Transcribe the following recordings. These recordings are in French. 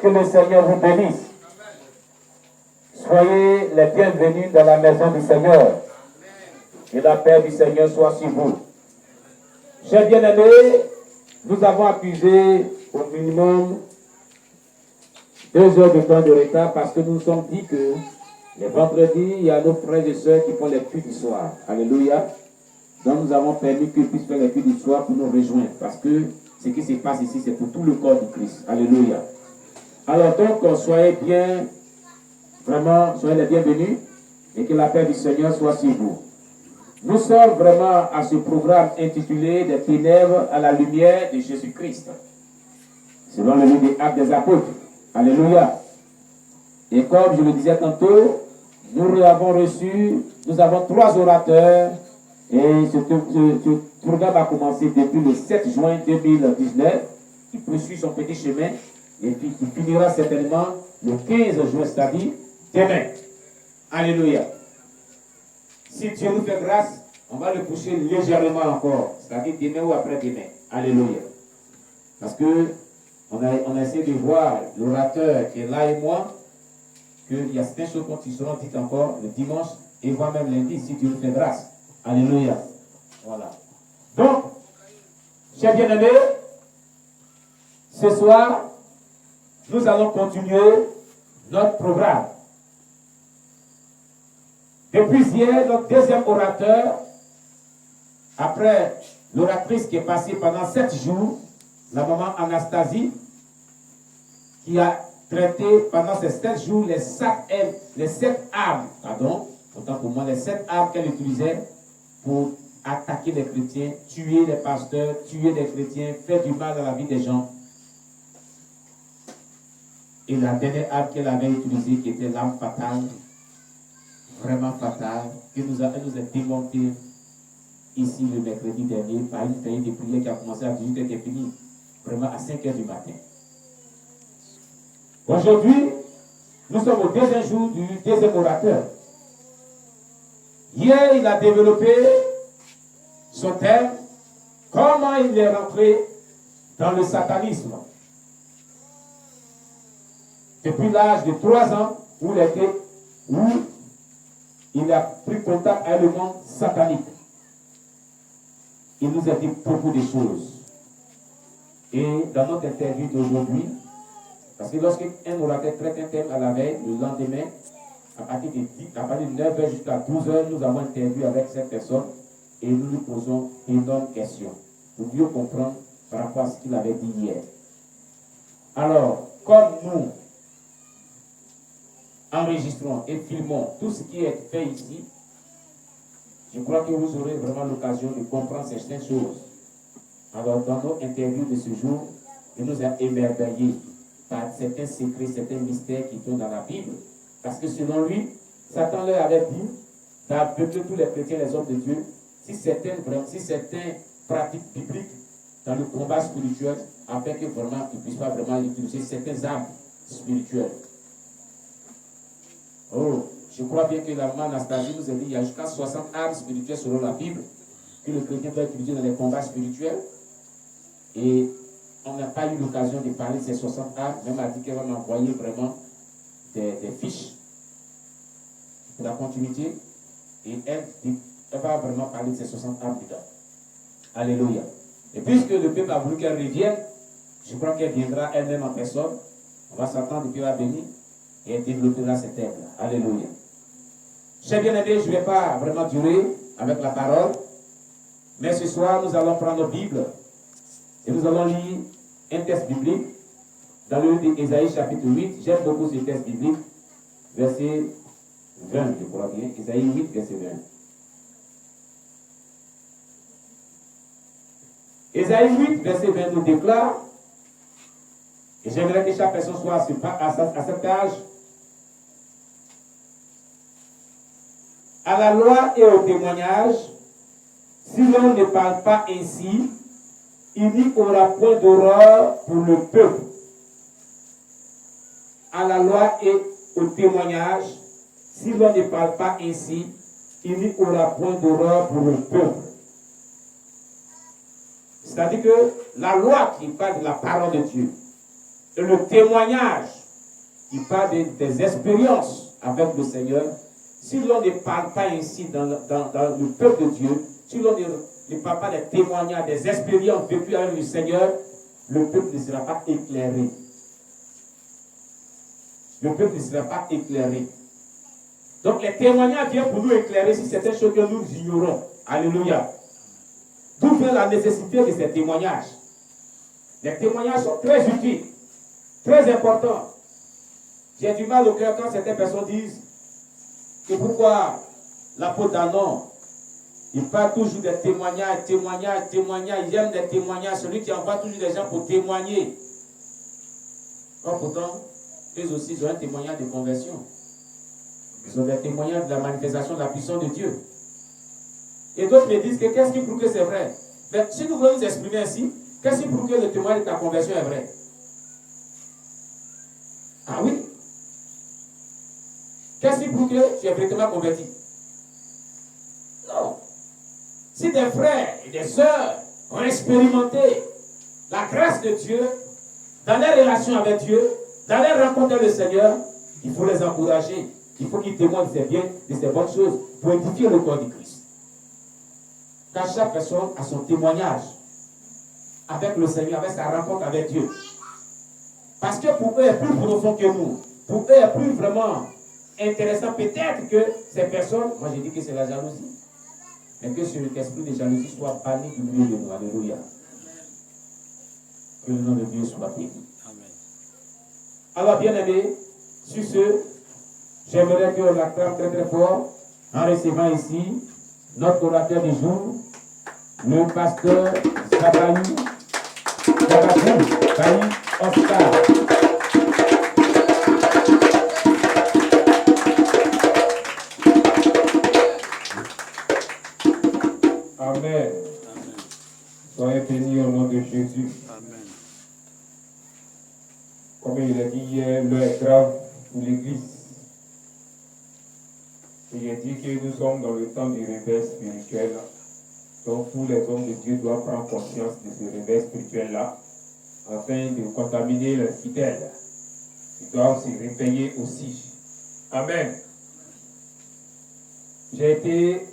Que le Seigneur vous bénisse. Soyez les bienvenus dans la maison du Seigneur. Et la paix du Seigneur soit sur vous. Chers bien-aimés, nous avons accusé au minimum 2 heures de temps de retard parce que nous nous sommes dit que les vendredis, il y a nos frères et sœurs qui font les cuits du soir. Alléluia. Donc nous avons permis qu'ils puissent faire les cuits du soir pour nous rejoindre. Parce que ce qui se passe ici, c'est pour tout le corps du Christ. Alléluia. Alors donc, soyez bien, vraiment, soyez les bienvenus et que la paix du Seigneur soit sur vous. Nous sommes vraiment à ce programme intitulé Des ténèbres à la lumière de Jésus-Christ. Selon le livre des Actes des Apôtres. Alléluia. Et comme je le disais tantôt, nous avons 3 orateurs. Et ce programme a commencé depuis le 7 juin 2019. Il poursuit son petit chemin. Et puis qui finira certainement le 15 juin, c'est-à-dire demain. Alléluia. Si Dieu nous fait grâce, on va le pousser légèrement encore. C'est-à-dire demain ou après-demain. Alléluia. Parce que on a essayé de voir l'orateur qui est là et moi, qu'il y a certaines choses qui seront dites encore le dimanche et voire même lundi, si Dieu nous fait grâce. Alléluia. Voilà. Donc, chers bien-aimés, ce soir, nous allons continuer notre programme. Depuis hier, notre deuxième orateur, après l'oratrice qui est passée pendant 7 jours, la maman Anastasie, qui a traité pendant ces 7 jours les 7 armes, autant pour moi, les 7 armes qu'elle utilisait pour attaquer les chrétiens, tuer les pasteurs, tuer les chrétiens, faire du mal à la vie des gens. Et la dernière arme qu'elle avait utilisée, qui était l'arme fatale, vraiment fatale, elle nous a démonté ici le mercredi dernier par une veillée de prière qui a commencé à 18h et qui est finie vraiment à 5h du matin. Aujourd'hui, nous sommes au deuxième jour du deuxième orateur. Hier, il a développé son thème, comment il est rentré dans le satanisme. Depuis l'âge de 3 ans, où il a pris contact avec le monde satanique. Il nous a dit beaucoup de choses. Et dans notre interview d'aujourd'hui, parce que lorsqu'un orateur traite un thème à la veille, le lendemain, à partir de 9h jusqu'à 12h, nous avons interviewé avec cette personne et nous lui posons d'énormes questions pour mieux comprendre par rapport à ce qu'il avait dit hier. Alors, comme nous enregistrons et filmons tout ce qui est fait ici, je crois que vous aurez vraiment l'occasion de comprendre certaines choses. Alors, dans nos interviews de ce jour, il nous a émerveillés par certains secrets, certains mystères qui sont dans la Bible. Parce que selon lui, Satan leur avait dit d'aveugler tous les chrétiens, les hommes de Dieu, si certains pratiques bibliques dans le combat spirituel, afin que vraiment ils ne puissent pas vraiment utiliser certaines armes spirituelles. Oh, je crois bien que la maman Anastasie nous a dit qu'il y a jusqu'à 60 armes spirituelles selon la Bible que le chrétien doit utiliser dans les combats spirituels. Et on n'a pas eu l'occasion de parler de ces 60 armes. Même elle a dit qu'elle va m'envoyer vraiment des fiches pour la continuité. Et elle va vraiment parler de ces 60 armes dedans. Alléluia. Et puisque le peuple a voulu qu'elle revienne, je crois qu'elle viendra elle-même en personne. On va s'attendre et puis elle va venir et elle développera ces thèmes-là. Alléluia. Chers bien-aimés, je ne vais pas vraiment durer avec la parole. Mais ce soir, nous allons prendre nos Bibles et nous allons lire un texte biblique dans le livre d'Ésaïe chapitre 8. J'aime beaucoup ce texte biblique, verset 20, je crois bien. Ésaïe 8, verset 20. Ésaïe 8, verset 20 nous déclare, et j'aimerais que chaque personne soit à cet âge, à la loi et au témoignage, si l'on ne parle pas ainsi, il n'y aura point d'horreur pour le peuple. À la loi et au témoignage, si l'on ne parle pas ainsi, il n'y aura point d'horreur pour le peuple. C'est-à-dire que la loi qui parle de la parole de Dieu, et le témoignage qui parle des expériences avec le Seigneur, si l'on ne parle pas ainsi dans le peuple de Dieu, si l'on ne parle pas des témoignages, des expériences vécues avec le Seigneur, le peuple ne sera pas éclairé. le peuple ne sera pas éclairé. Donc les témoignages viennent pour nous éclairer sur certaines choses que nous ignorons. Alléluia. D'où vient la nécessité de ces témoignages. Les témoignages sont très utiles, très importants. J'ai du mal au cœur quand certaines personnes disent que pourquoi l'apôtre Danon, il parle toujours des témoignages, il aime des témoignages, celui qui envoie toujours des gens pour témoigner. Or pourtant, eux aussi ils ont un témoignage de conversion. Ils ont des témoignages de la manifestation de la puissance de Dieu. Et d'autres me disent que qu'est-ce qui prouve que c'est vrai? Mais si nous voulons nous exprimer ainsi, qu'est-ce qui prouve que le témoignage de ta conversion est vrai? Ah oui? Qu'est-ce qui prouve que tu es vraiment converti? Non. Si des frères et des sœurs ont expérimenté la grâce de Dieu dans les relations avec Dieu, dans les rencontres avec le Seigneur, il faut les encourager. Il faut qu'ils témoignent de ces biens, de ces bonnes choses pour édifier le corps du Christ. Car chaque personne a son témoignage avec le Seigneur, avec sa rencontre avec Dieu. Parce que pour eux, est plus profond que nous. Pour eux, est plus vraiment intéressant. Peut-être que ces personnes, moi je dis que c'est la jalousie, mais que cet esprit de jalousie soit banni du milieu de nous. Alléluia. Que le nom de Dieu soit béni. Amen. Alors, bien-aimés, sur ce, j'aimerais qu'on l'acclame très très fort en recevant ici notre orateur du jour, le pasteur Zabani Bailly Oscar. Amen. Soyez bénis au nom de Jésus. Amen. Comme il a dit hier, l'heure est grave pour l'Église. Il a dit que nous sommes dans le temps du réveil spirituel. Donc tous les hommes de Dieu doivent prendre conscience de ce réveil spirituel-là afin de contaminer les fidèles. Ils doivent se réveiller aussi. Amen. J'ai été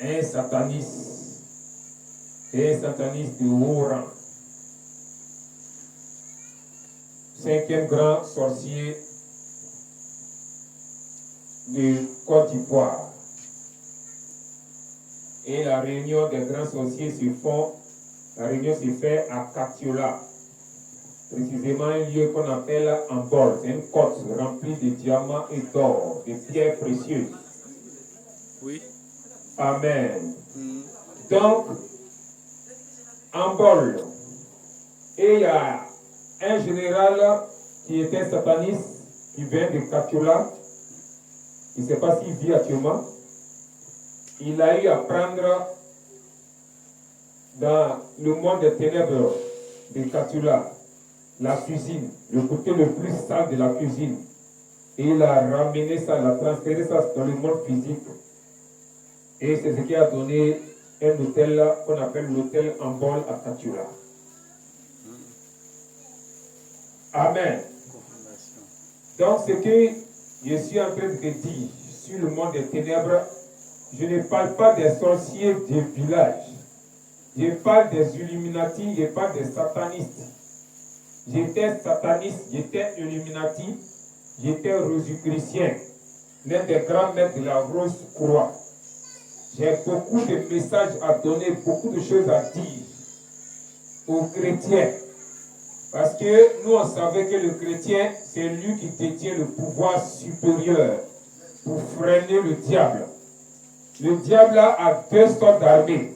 un sataniste de haut rang. 5e grand sorcier de Côte d'Ivoire. Et la réunion des grands sorciers la réunion se fait à Katiola, précisément un lieu qu'on appelle Ambol. C'est une côte remplie de diamants et d'or, de pierres précieuses. Oui. Amen. Donc, Ambol, et il y a un général qui était sataniste, qui vient de Katiola. Il ne sait pas s'il vit actuellement. Il a eu à prendre dans le monde des ténèbres de Katiola la cuisine, le côté le plus sale de la cuisine. Et il a ramené ça, il a transféré ça dans le monde physique. Et c'est ce qui a donné un hôtel qu'on appelle l'hôtel Ambol à Katiola. Amen. Donc ce que je suis en train de dire sur le monde des ténèbres, je ne parle pas des sorciers des villages. Je parle des Illuminati, je parle des satanistes. J'étais sataniste, j'étais Illuminati, j'étais rosicrucien, l'un des grands maîtres de la Rose Croix. J'ai beaucoup de messages à donner, beaucoup de choses à dire aux chrétiens. Parce que nous, on savait que le chrétien, c'est lui qui détient le pouvoir supérieur pour freiner le diable. Le diable a deux sortes d'armées.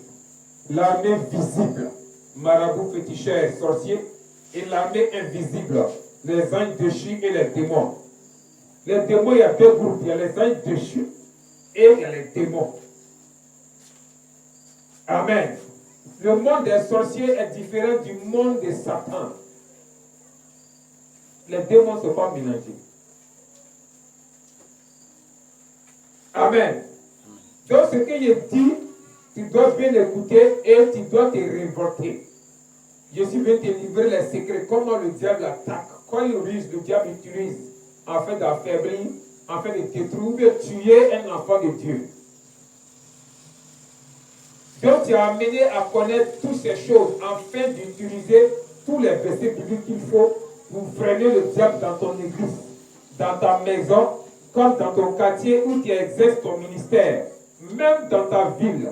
L'armée visible, marabout, féticheur, sorcier, et l'armée invisible, les anges déchus et les démons. Les démons, il y a deux groupes. Il y a les anges déchus et il y a les démons. Amen. Le monde des sorciers est différent du monde de Satan. Les démons ne sont pas mélangés. Amen. Donc ce que je dis, tu dois bien écouter et tu dois te révolter. Je suis venu te livrer les secrets, comment le diable attaque, quand il ruse, le diable utilise afin d'affaiblir, afin de détruire, de tuer un enfant de Dieu. Donc tu as amené à connaître toutes ces choses afin d'utiliser tous les versets bibliques qu'il faut pour freiner le diable dans ton église. dans ta maison, comme dans ton quartier où tu exerces ton ministère, même dans ta ville.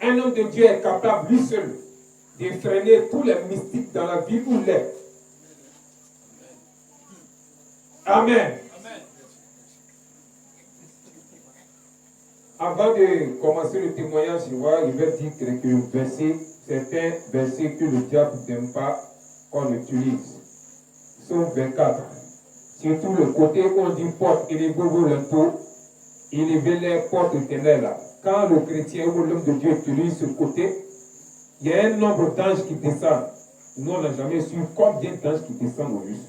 Un homme de Dieu est capable, lui seul, de freiner tous les mystiques dans la ville où il est. Amen. Avant de commencer le témoignage, je vais dire quelques versets, certains versets que le diable n'aime pas qu'on utilise. Psaume 24. Surtout le côté où on dit porte, élevez-vous l'impôt, élevez les portes éternelles. Quand le chrétien ou l'homme de Dieu utilise ce côté, il y a un nombre d'anges qui descendent. Nous, on n'a jamais su combien d'anges qui descendent au juste.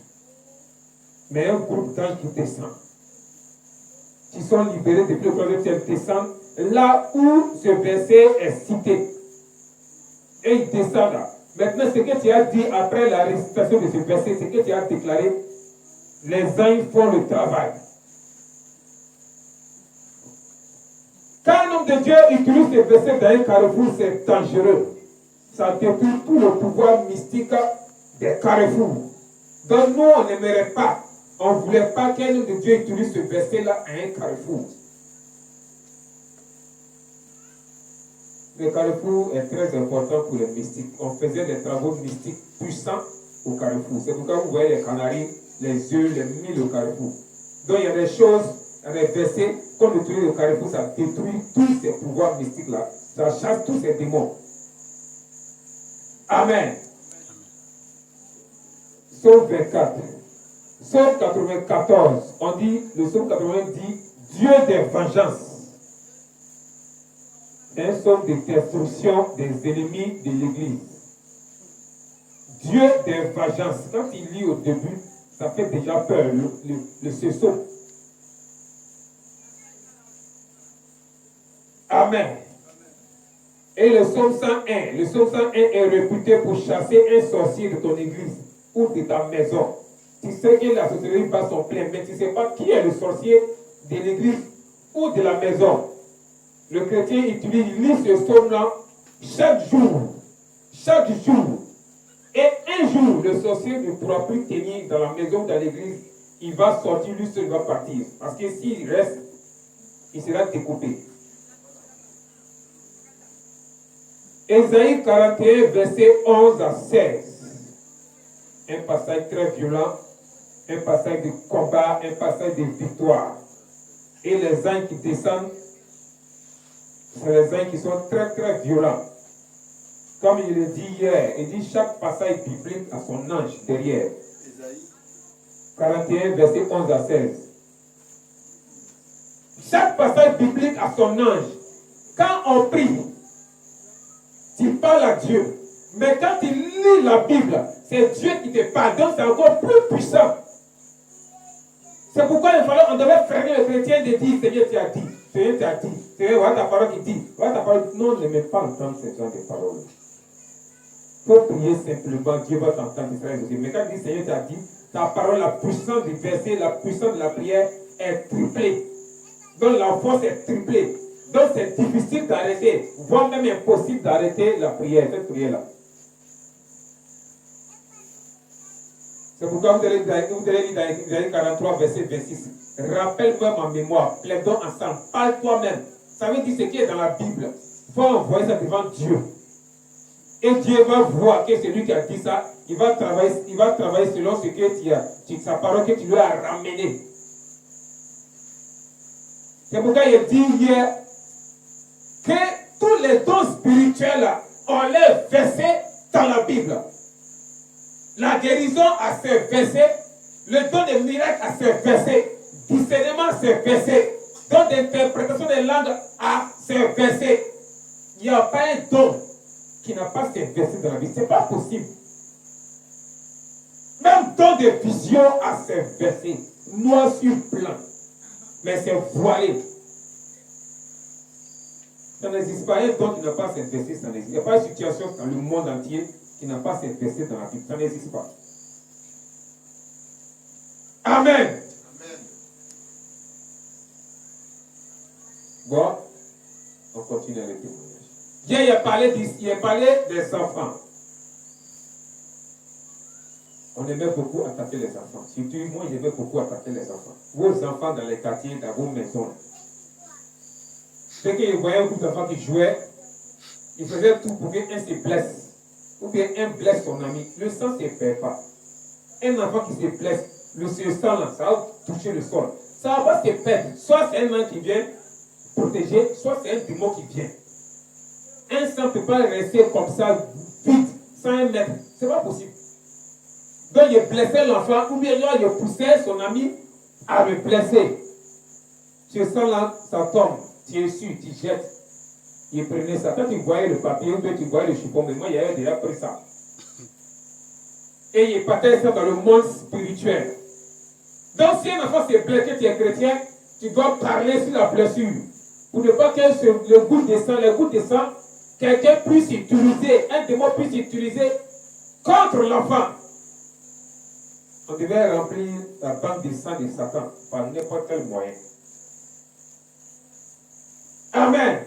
Mais un groupe d'anges qui descend, qui sont libérés depuis le troisième ciel, descendent là où ce verset est cité. Et ils descendent là. Maintenant, ce que tu as dit après la récitation de ce verset, ce que tu as déclaré, les anges font le travail. Quand un homme de Dieu utilise ce verset dans un carrefour, c'est dangereux. Ça détruit tout le pouvoir mystique des carrefours. Donc nous, on n'aimerait pas, on ne voulait pas qu'un homme de Dieu utilise ce verset-là à un carrefour. Le carrefour est très important pour les mystiques. On faisait des travaux mystiques puissants au carrefour. C'est pourquoi vous voyez les canaries, les œufs, les mille au carrefour. Donc il y a des choses, il y a des versets, qu'on utilise au carrefour, ça détruit tous ces pouvoirs mystiques-là. Ça chasse tous ces démons. Amen. Psaume 24. Psaume 94. On dit, le psaume 80 dit, Dieu des vengeances. C'est un psaume de destruction des ennemis de l'Église. Dieu des vengeances. Quand il lit au début, ça fait déjà peur, ce psaume. Amen. Et le psaume 101. Le psaume 101 est réputé pour chasser un sorcier de ton église ou de ta maison. Tu sais que la sorcellerie passe son plein, mais tu ne sais pas qui est le sorcier de l'église ou de la maison. Le chrétien utilise, il lit ce psaume-là chaque jour. Chaque jour. Et un jour, le sorcier ne pourra plus tenir dans la maison ou dans l'église. Il va sortir, lui seul, il va partir. Parce que s'il reste, il sera découpé. Ésaïe 41, verset 11 à 16. Un passage très violent, un passage de combat, un passage de victoire. Et les anges qui descendent, c'est les anges qui sont très très violents. Comme il le dit hier, il dit chaque passage biblique a son ange derrière. Ésaïe 41, verset 11 à 16. Chaque passage biblique a son ange. Quand on prie, tu parles à Dieu. Mais quand tu lis la Bible, c'est Dieu qui te pardonne, c'est encore plus puissant. C'est pourquoi on devait freiner le chrétien de dire, Seigneur, tu as dit, Seigneur, tu as dit, Seigneur, voilà ta parole qui dit, voilà ta parole. Non, ne mets pas entendre ce genre de paroles. Il faut prier simplement, Dieu va t'entendre, mais quand tu dis, Seigneur, tu as dit, ta parole, la puissance du verset, la puissance de la prière est triplée. Donc la force est triplée. Donc c'est difficile d'arrêter, voire même impossible d'arrêter la prière, cette prière-là. C'est pourquoi vous allez lire dans Isaïe 43, verset 26. Rappelle-moi ma mémoire, plaidons ensemble, parle toi-même. Ça veut dire ce qui est dans la Bible. Il faut envoyer ça devant Dieu. Et Dieu va voir que celui qui a dit ça, il va travailler selon ce que tu as, sa parole que tu lui as ramenée. C'est pourquoi il dit hier que tous les dons spirituels, on les versés dans la Bible. La guérison a ses versets, le don de miracle a ses versets, discernement a ses versets, don d'interprétation des langues a ses versets. Il n'y a pas un don qui n'a pas ses versets dans la Bible. Ce n'est pas possible. Même don de vision a ses versets, noir sur blanc. Mais c'est voilé. Ça n'existe pas. Un don qui n'a pas ses versets, ça n'existe. Il n'y a pas une situation dans le monde entier qui n'a pas ses versets dans la Bible. Ça n'existe pas. Amen. Amen. Bon, on continue avec le témoignage. Hier, il a parlé des enfants. On aimait beaucoup attaquer les enfants. Surtout, moi, j'aimais beaucoup attaquer les enfants. Vos enfants dans les quartiers, dans vos maisons. Dès qu'ils voyaient un groupe d'enfants qui jouaient, ils faisaient tout pour qu'un se blesse. Ou bien un blesse son ami. Le sang ne se perd pas. Un enfant qui se blesse, le sang là, ça va toucher le sol. Ça ne va pas se perdre. Soit c'est un an qui vient protéger, soit c'est un démon qui vient. Un sang ne peut pas rester comme ça, vite, sans un mètre. Ce n'est pas possible. Donc il blessait l'enfant, ou bien il poussait son ami à le blesser. Ce sang-là, ça tombe. Tu es sûr, tu jettes. Il prenait ça. Quand tu voyais le papier, ou bien tu voyais le chiffon, mais moi, il avait déjà pris ça. Et il partait ça dans le monde spirituel. Donc, si un enfant s'est blessé, tu es chrétien, tu dois parler sur la blessure. Pour ne pas que le goutte de sang, quelqu'un puisse utiliser, un démon puisse utiliser contre l'enfant. On devait remplir la banque de sang de Satan par n'importe quel moyen. Amen.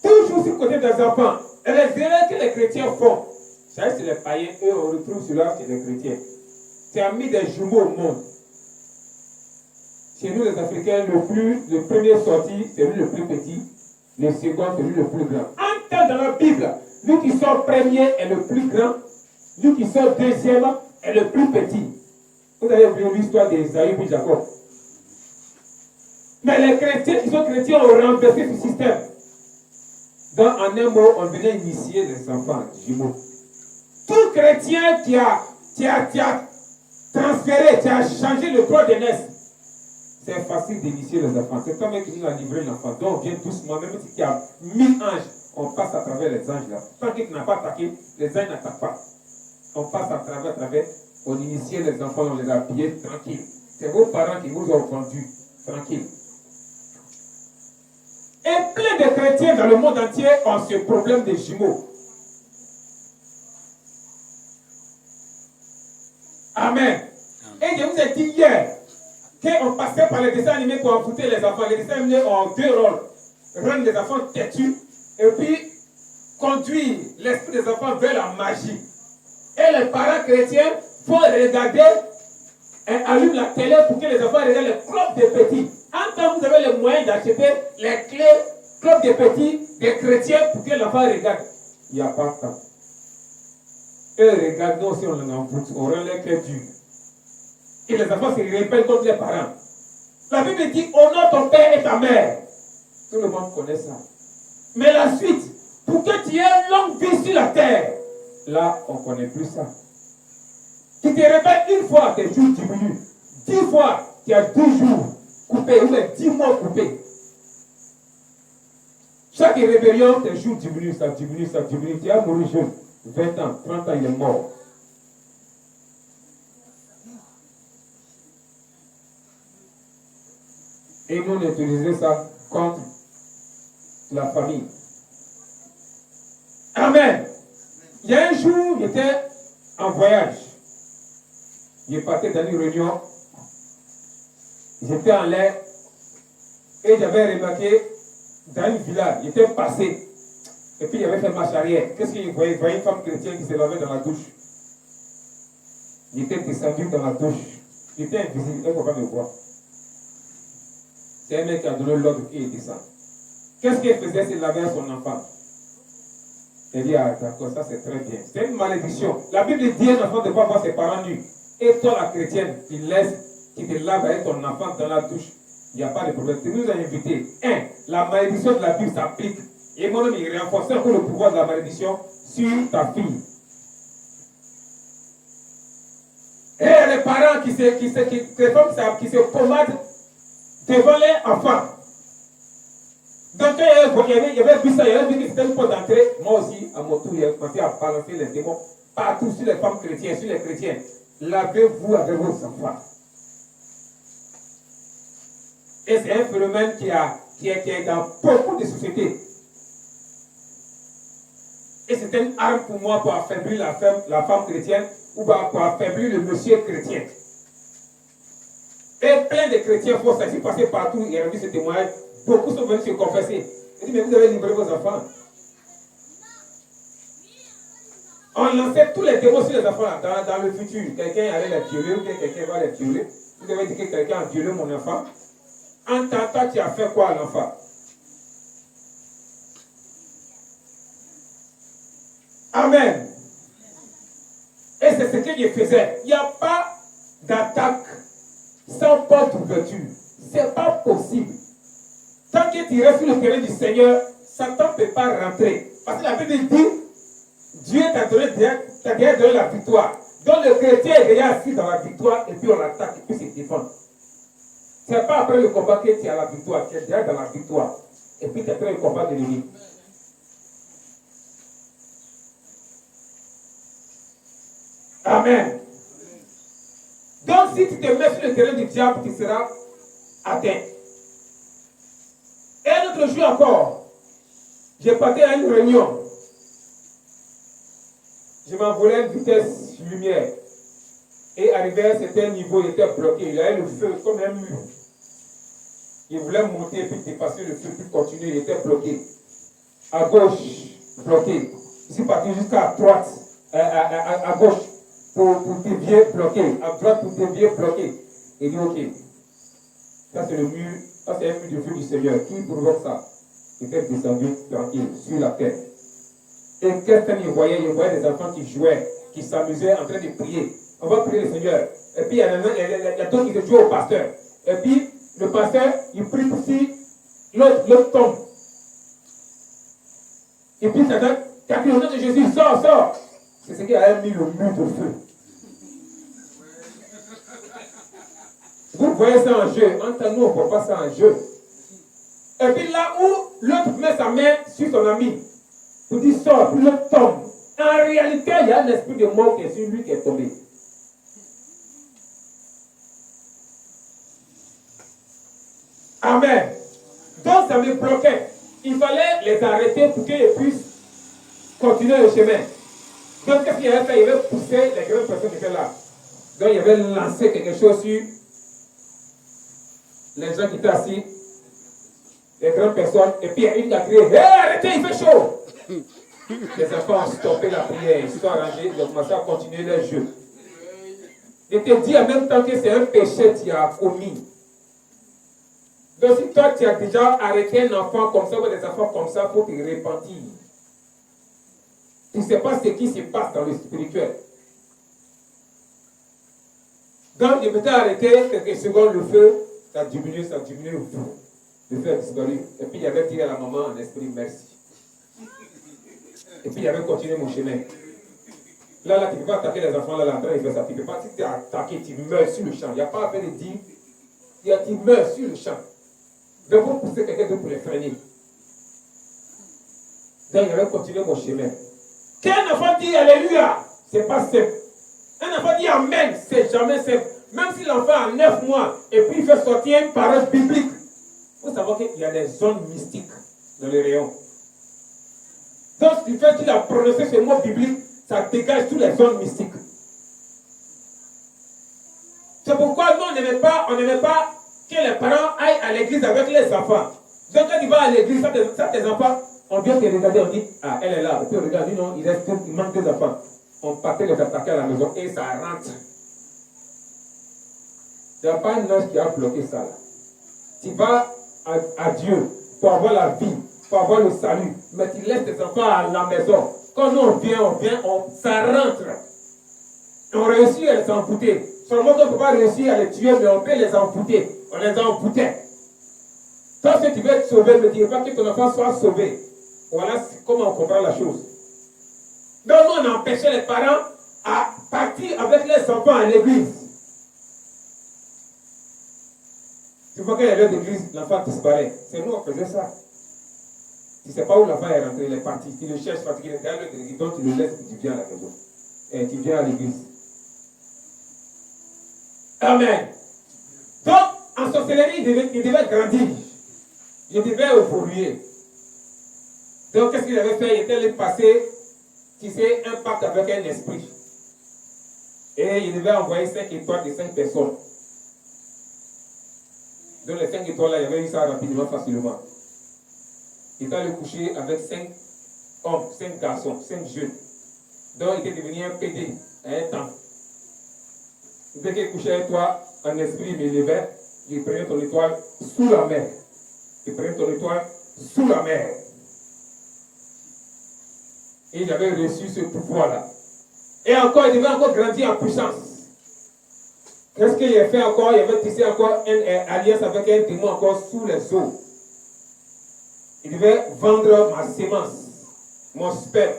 Toujours sur le côté des enfants. Et les erreurs que les chrétiens font, ça c'est les païens, eux on retrouve cela chez les chrétiens. Tu as mis des jumeaux au monde. Chez nous les Africains, le premier sorti, c'est lui le plus petit, le second, c'est lui le plus grand. En temps dans la Bible, lui qui sort premier est le plus grand, lui qui sort deuxième est le plus petit. Vous avez vu l'histoire d'Esaü et Jacob. Mais les chrétiens qui sont chrétiens ont renversé ce système. Donc, en un mot, on venait initier les enfants jumeaux. Tout chrétien qui a transféré, qui a changé le droit de naissance, c'est facile d'initier les enfants. C'est toi-même qui nous a livré l'enfant. Donc, on vient doucement, même si tu as 1000 anges, on passe à travers les anges là. Tant qu'ils n'ont pas attaqué, les anges n'attaquent pas. On passe à travers, on initie les enfants, on les a habillés tranquilles. C'est vos parents qui vous ont vendus tranquilles. Et plein de chrétiens dans le monde entier ont ce problème des jumeaux. Amen. Et je vous ai dit hier qu'on passait par les dessins animés pour envoûter les enfants. Les dessins animés ont deux rôles. Rendre les enfants têtus et puis conduire l'esprit des enfants vers la magie. Et les parents chrétiens font regarder et allument la télé pour que les enfants regardent les clubs des petits. En temps, vous avez les moyens d'acheter les clés, clubs des petits, des chrétiens pour que l'enfant regarde. Il n'y a pas de temps. Eux regardent, nous aussi on en envoûte, on rend les clés dures. Et les enfants se rebellent contre les parents. La Bible dit, honore ton père et ta mère. Tout le monde connaît ça. Mais la suite, pour que tu aies une longue vie sur la terre, là, on ne connaît plus ça. Tu te rebelles une fois, tes jours diminuent. 10 fois, tu as 2 jours coupés, ou bien 10 mois coupés. Chaque rébellion, tes jours diminuent, ça diminue, ça diminue. Tu as mouru jeune, 20 ans, 30 ans, il est mort. Et nous, on utilisait ça contre la famille. Amen. Il y a un jour, j'étais en voyage. Je partais dans une réunion. J'étais en l'air. Et j'avais remarqué dans un village, j'étais passé. Et puis, il avait fait marche arrière. Qu'est-ce qu'il voyait? Il voyait une femme chrétienne qui se lavait dans la douche. J'étais descendu dans la douche. J'étais invisible. Elle ne pouvait pas me voir. C'est un mec qui a donné l'ordre qu'il descend. Qu'est-ce qu'il faisait? C'est laver son enfant. Elle dit, ah d'accord, ça c'est très bien. C'est une malédiction. La Bible dit un enfant ne doit pas voir ses parents nus. Et toi, la chrétienne, tu te laves avec ton enfant dans la douche. Il n'y a pas de problème. Tu nous as invités. La malédiction de la Bible s'applique. Et moi-même, il renforce encore le pouvoir de la malédiction sur ta fille. Et les parents qui se pommadent devant les enfants. Donc, il y avait vu ça, il y avait vu que c'était une porte d'entrée. Moi aussi, à mon tour, il a commencé à balancer les démons partout sur les femmes chrétiennes, sur les chrétiens. Lavez-vous avec vos enfants. Et c'est un phénomène qui est dans beaucoup de sociétés. Et c'est une arme pour moi pour affaiblir la femme chrétienne ou pour affaiblir le monsieur chrétien. Et plein de chrétiens font ça. Ils sont passés partout et ont rendu ce témoignage. Beaucoup sont venus se confesser. Ils disent, mais vous avez livré vos enfants. On lançait tous les démons sur les enfants là, dans le futur. Quelqu'un allait les violer ou bien quelqu'un va les violer. Vous devez dire que quelqu'un a violé mon enfant. En tant que tu as fait quoi à l'enfant? Amen. Et c'est ce que je faisais. Il n'y a pas d'attaque sans porte d'ouverture. Ce n'est pas possible. Tant que tu restes sur le terrain du Seigneur, Satan ne peut pas rentrer. Parce que la Bible dit, Dieu t'a déjà donné la victoire. Donc le chrétien est déjà assis dans la victoire et puis on l'attaque et puis se défend. Ce n'est pas après le combat que tu as la victoire, tu es déjà dans la victoire. Et puis tu es après le combat de l'ennemi. Amen. Donc si tu te mets sur le terrain du diable, tu seras atteint. Et un autre jour encore, j'ai parti à une réunion. Je m'envolais à une vitesse lumière. Et arrivé à un certain niveau, il était bloqué. Il avait le feu comme un mur. Il voulait monter et puis dépasser le feu, puis continuer. Il était bloqué. À gauche, bloqué. Je suis parti jusqu'à droite, à gauche, pour dévier, bloqué. À droite, pour dévier, bloqué. Il dit, ok. Ça, c'est le mur. Ça, c'est un mur de feu du Seigneur. Qui provoque ça? Il était descendu tranquille sur la terre. Et qu'est-ce qu'il voyait? Il voyait des enfants qui jouaient, qui s'amusaient en train de prier. On va prier le Seigneur. Et puis il y a d'autres qui se jouent au pasteur. Et puis le pasteur, il prie pour si l'autre tombe. Et puis Satan, qui a crié au nom de Jésus, sors, sors. C'est ce qui a mis le mur de feu. Vous voyez ça en jeu. Entre nous, on ne voit pas ça en jeu. Et puis là où l'autre met sa main sur son ami, il dit sors, puis l'autre tombe. En réalité, il y a un esprit de mort qui est sur lui qui est tombé. Amen. Donc ça me bloquait. Il fallait les arrêter pour qu'ils puissent continuer le chemin. Donc qu'est-ce qu'il avait fait? Il avait poussé les grandes personnes qui étaient là. Donc il avait lancé quelque chose sur les gens qui étaient assis, les grandes personnes, et puis il a crié, hé, arrêtez, il fait chaud. Les enfants ont stoppé la prière, ils se sont arrangés, ils ont commencé à continuer leur jeu. Il te dit en même temps que c'est un péché que tu as commis. Donc si toi tu as déjà arrêté un enfant comme ça ou des enfants comme ça, il faut te repentir. Tu ne sais pas ce qui se passe dans le spirituel. Donc il peut arrêter quelques secondes le feu, ça diminue, le feu a disparu. Et puis il avait tiré à la maman en esprit merci. Et puis il avait continué mon chemin. Là, tu ne peux pas attaquer les enfants là, il fait ça. Tu ne peux pas, si tu es attaqué, tu meurs sur le champ. Il n'y a pas à faire de dire, tu meurs sur le champ. Donc, il faut pousser quelqu'un d'autre pour les freiner. Donc, il avait continué mon chemin. Qu'un enfant dit Alléluia, c'est pas simple. Un enfant dit Amen, c'est jamais simple. Même si l'enfant a 9 mois et puis il fait sortir une parole biblique, il faut savoir qu'il y a des zones mystiques dans les rayons. Donc, si tu fais qu'il a prononcé ce mot biblique, ça dégage toutes les zones mystiques. C'est pourquoi nous, on n'aimait pas que les parents aillent à l'église avec les enfants. Donc quand tu vas à l'église, ça tes enfants, on vient te regarder, on dit, ah, elle est là. Et puis on regarde, non, il manque des enfants. On partait les attaquer à la maison et ça rentre. Il n'y a pas un ange qui a bloqué ça là. Tu vas à Dieu pour avoir la vie, pour avoir le salut, mais tu laisses tes enfants à la maison. Quand nous on vient, ça rentre. On réussit à les embouter. Seulement qu'on ne peut pas réussir à les tuer, mais on peut les embouter. On les emboutait. Toi, si tu veux être sauvé, ne dis pas que ton enfant soit sauvé. Voilà comment on comprend la chose. Donc, nous, on empêchait les parents à partir avec les enfants à l'église. Tu vois qu'il y a l'heure d'église, l'enfant disparaît. C'est nous, on faisait ça. Tu ne sais pas où l'enfant est rentré, il est parti. Tu le cherches parce qu'il est derrière l'heure d'église, donc tu le laisses et tu viens à la maison. Et tu viens à l'église. Amen. Donc, en sorcellerie, il devait grandir. Il devait évoluer. Donc, qu'est-ce qu'il avait fait? Il était allé passer, tu sais, un pacte avec un esprit. Et il devait envoyer 5 étoiles de 5 personnes. Donc, les 5 étoiles là, il avait eu ça rapidement, facilement. Il est allé coucher avec 5 hommes, 5 garçons, 5 jeunes. Donc, il était devenu un PD à un temps. Dès qu'il couchait avec toi, un esprit m'élevait, il prenait ton étoile sous la mer. Il prenait ton étoile sous la mer. Et j'avais reçu ce pouvoir-là. Et encore, il devait encore grandir en puissance. Qu'est-ce qu'il a fait encore? Il avait tissé encore une alliance avec un démon encore sous les eaux. Il devait vendre ma sémence, mon sperme.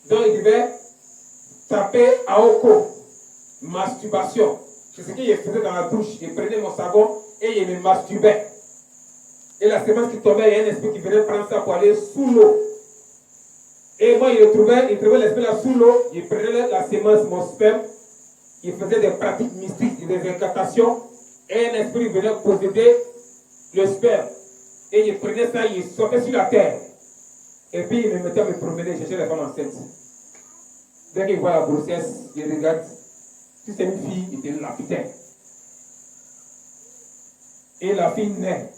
Donc il devait taper à Oko, masturbation. C'est ce qu'il faisait dans la douche. Il prenait mon savon et il me masturbait. Et la sémence qui tombait, il y a un esprit qui venait prendre ça pour aller sous l'eau. Et moi, il trouvait l'esprit là sous l'eau, il prenait la sémence, mon sperme, il faisait des pratiques mystiques, des incantations, et un esprit venait posséder le sperme. Et il prenait ça, il sortait sur la terre. Et puis il me mettait à me promener, chercher les femmes enceintes. Dès qu'il voit la grossesse, il regarde. Si c'est une fille, il te lapidait. Et la fille naît.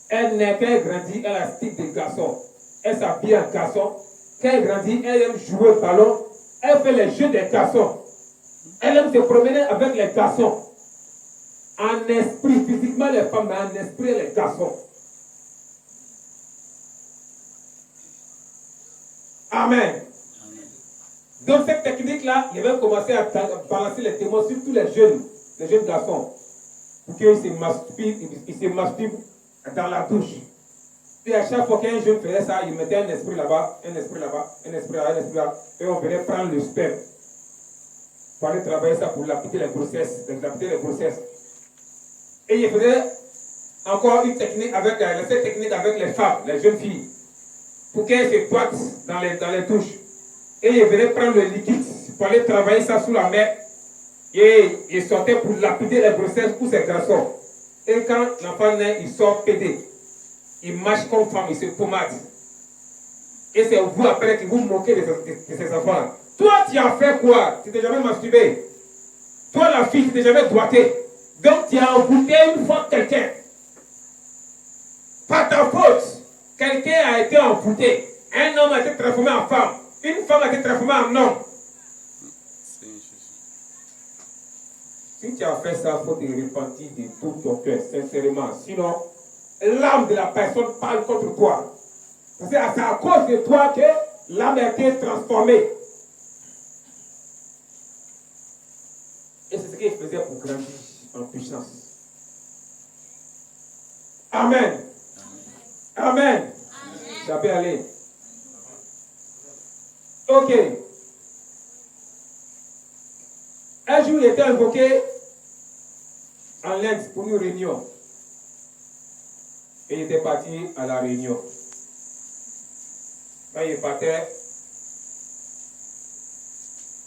Elle naît, quand elle grandit, elle a style de garçon. Elle s'habille en garçon. Quand elle grandit, elle aime jouer au ballon. Elle fait les jeux des garçons. Elle aime se promener avec les garçons. En esprit, physiquement les femmes, mais en esprit les garçons. Amen. Donc cette technique-là, il avait commencé à balancer les témoins sur tous les jeunes garçons. Pour qu'ils se masturbent dans la douche. Et à chaque fois qu'un jeune faisait ça, il mettait un esprit là-bas, un esprit là-bas, un esprit là, un esprit là. Et on venait prendre le sperme. Pour aller travailler ça pour lapider les grossesses. Et il faisait encore une technique avec les femmes, les jeunes filles. Pour qu'elles se battent dans les douches. Et il venait prendre le liquide pour aller travailler ça sous la mer. Et il sortait pour lapider les grossesses pour ces garçons. Et quand l'enfant naît, il sort pédé. Il marche comme femme, il se pommade. Et c'est vous après que vous moquez de ces enfants-là. Toi, tu as fait quoi? Tu t'es jamais masturbé. Toi, la fille, tu t'es jamais doigté. Donc, tu as envoûté une fois quelqu'un. Par ta faute, quelqu'un a été envoûté. Un homme a été transformé en femme. Une femme a été transformée en homme. Si tu as fait ça, il faut te repentir de tout ton cœur, sincèrement. Sinon, l'âme de la personne parle contre toi. Parce que c'est à cause de toi que l'âme a été transformée. Et c'est ce qu'il faisait pour grandir en puissance. Amen. Amen. Ça peut aller. Ok. Un jour, il était invoqué en Inde pour une réunion. Et il était parti à la réunion. Quand il partait,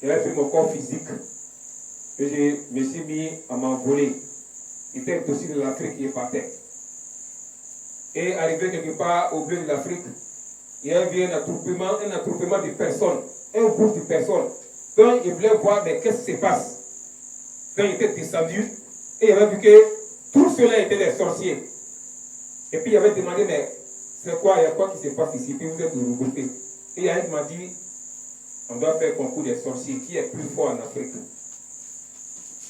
il avait pris mon corps physique. Et je me suis mis à m'envoler. Il était aussi de l'Afrique, il partait. Et arrivé quelque part au milieu de l'Afrique, il y avait un attroupement de personnes, un groupe de personnes. Donc il voulait voir qu'est-ce qui se passe. Donc il était descendu et il avait vu que tous ceux-là étaient des sorciers. Et puis il avait demandé, mais c'est quoi, il y a quoi qui se passe ici? Puis vous êtes regroupés. Et il y a un qui m'a dit, on doit faire concours des sorciers, qui est plus fort en Afrique?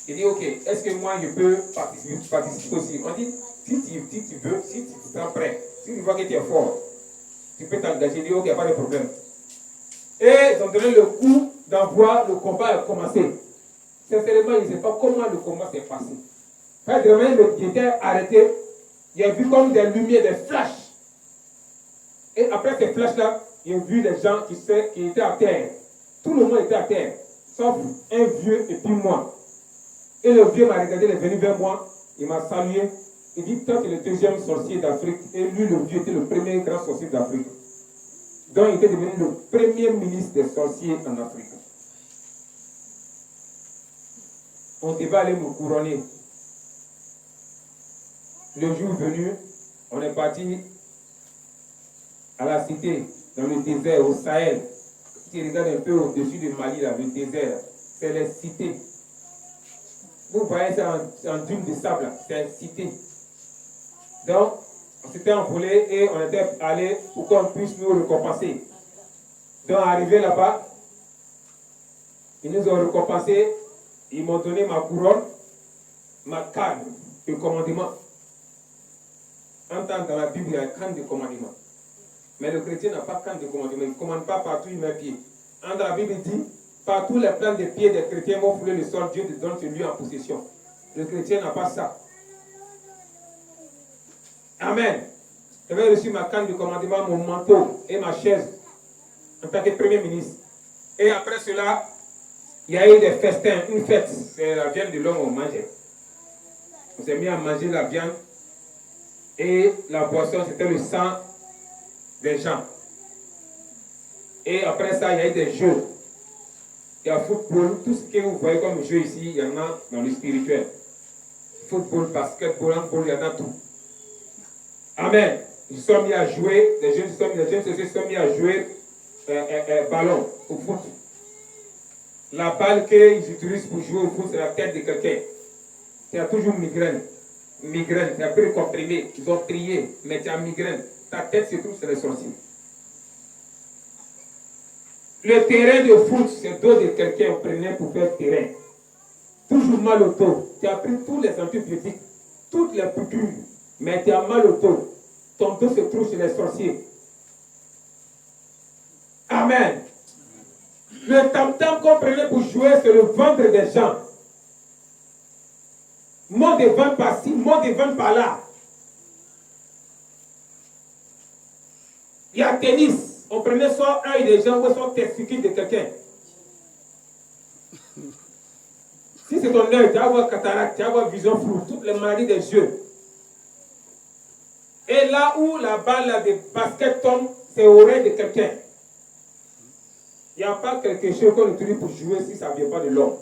Il dit, ok, est-ce que moi je peux participer aussi? On dit, si tu veux, si tu te sens prêt, si tu vois que tu es fort, tu peux t'engager. Il dit, ok, pas de problème. Et ils ont donné le coup d'envoi, le combat a commencé. Sincèrement, je ne sais pas comment le combat s'est passé. Vraiment, il était arrêté. Il a vu comme des lumières, des flashs. Et après ces flashs-là, il a vu des gens qui étaient à terre. Tout le monde était à terre, sauf un vieux et puis moi. Et le vieux m'a regardé, il est venu vers moi, il m'a salué. Il dit, toi, tu es le deuxième sorcier d'Afrique. Et lui, le vieux, était le premier grand sorcier d'Afrique. Donc, il était devenu le premier ministre des sorciers en Afrique. On devait aller me couronner. Le jour venu, on est parti à la cité, dans le désert, au Sahel. Si tu regardes un peu au-dessus du Mali, là, le désert, c'est les cités. Vous voyez ça en dune de sable, c'est une cité. Donc, on s'était envolé et on était allé pour qu'on puisse nous récompenser. Donc, arrivé là-bas, Ils nous ont récompensé. Ils m'ont donné ma couronne, ma canne de commandement. En tant que dans la Bible, il y a une canne de commandement. Mais le chrétien n'a pas de canne de commandement. Il ne commande pas partout, il met pied. Dans la Bible, il dit, partout les plans des pieds des chrétiens vont fouler le sol, Dieu te donne celui en possession. Le chrétien n'a pas ça. Amen. J'avais reçu ma canne de commandement, mon manteau et ma chaise en tant que premier ministre. Et après cela, il y a eu des festins, une fête. C'est la viande de l'homme on mangeait. On s'est mis à manger la viande. Et la boisson, c'était le sang des gens. Et après ça, il y a eu des jeux. Il y a football, tout ce que vous voyez comme jeu ici, il y en a dans le spirituel. Football, basketball, handball, il y en a tout. Amen. Ils sont mis à jouer, les jeunes se sont mis à jouer ballon au foot. La balle qu'ils utilisent pour jouer au foot, c'est la tête de quelqu'un. Tu as toujours migraine. Migraine, tu as pris comprimé, ils ont prié, mais tu as migraine. Ta tête se trouve sur les sorciers. Le terrain de foot, c'est dos de quelqu'un prenait pour faire terrain. Toujours mal au dos. Tu as pris tous les antibiotiques, toutes les piqûres, mais tu as mal au dos. Ton dos se trouve chez les sorciers. Amen. Le tam-tam qu'on prenait pour jouer, c'est le ventre des gens. Mot de ventre par-ci, mot de ventre par-là. Il y a tennis. On prenait soit œil des gens ou soit testicule de quelqu'un. Si c'est ton œil, tu vas avoir cataracte, tu vas avoir vision floue, toutes les maladies des yeux. Et là où la balle de basket tombe, c'est l'oreille de quelqu'un. Il n'y a pas quelque chose qu'on utilise pour jouer si ça ne vient pas de l'homme.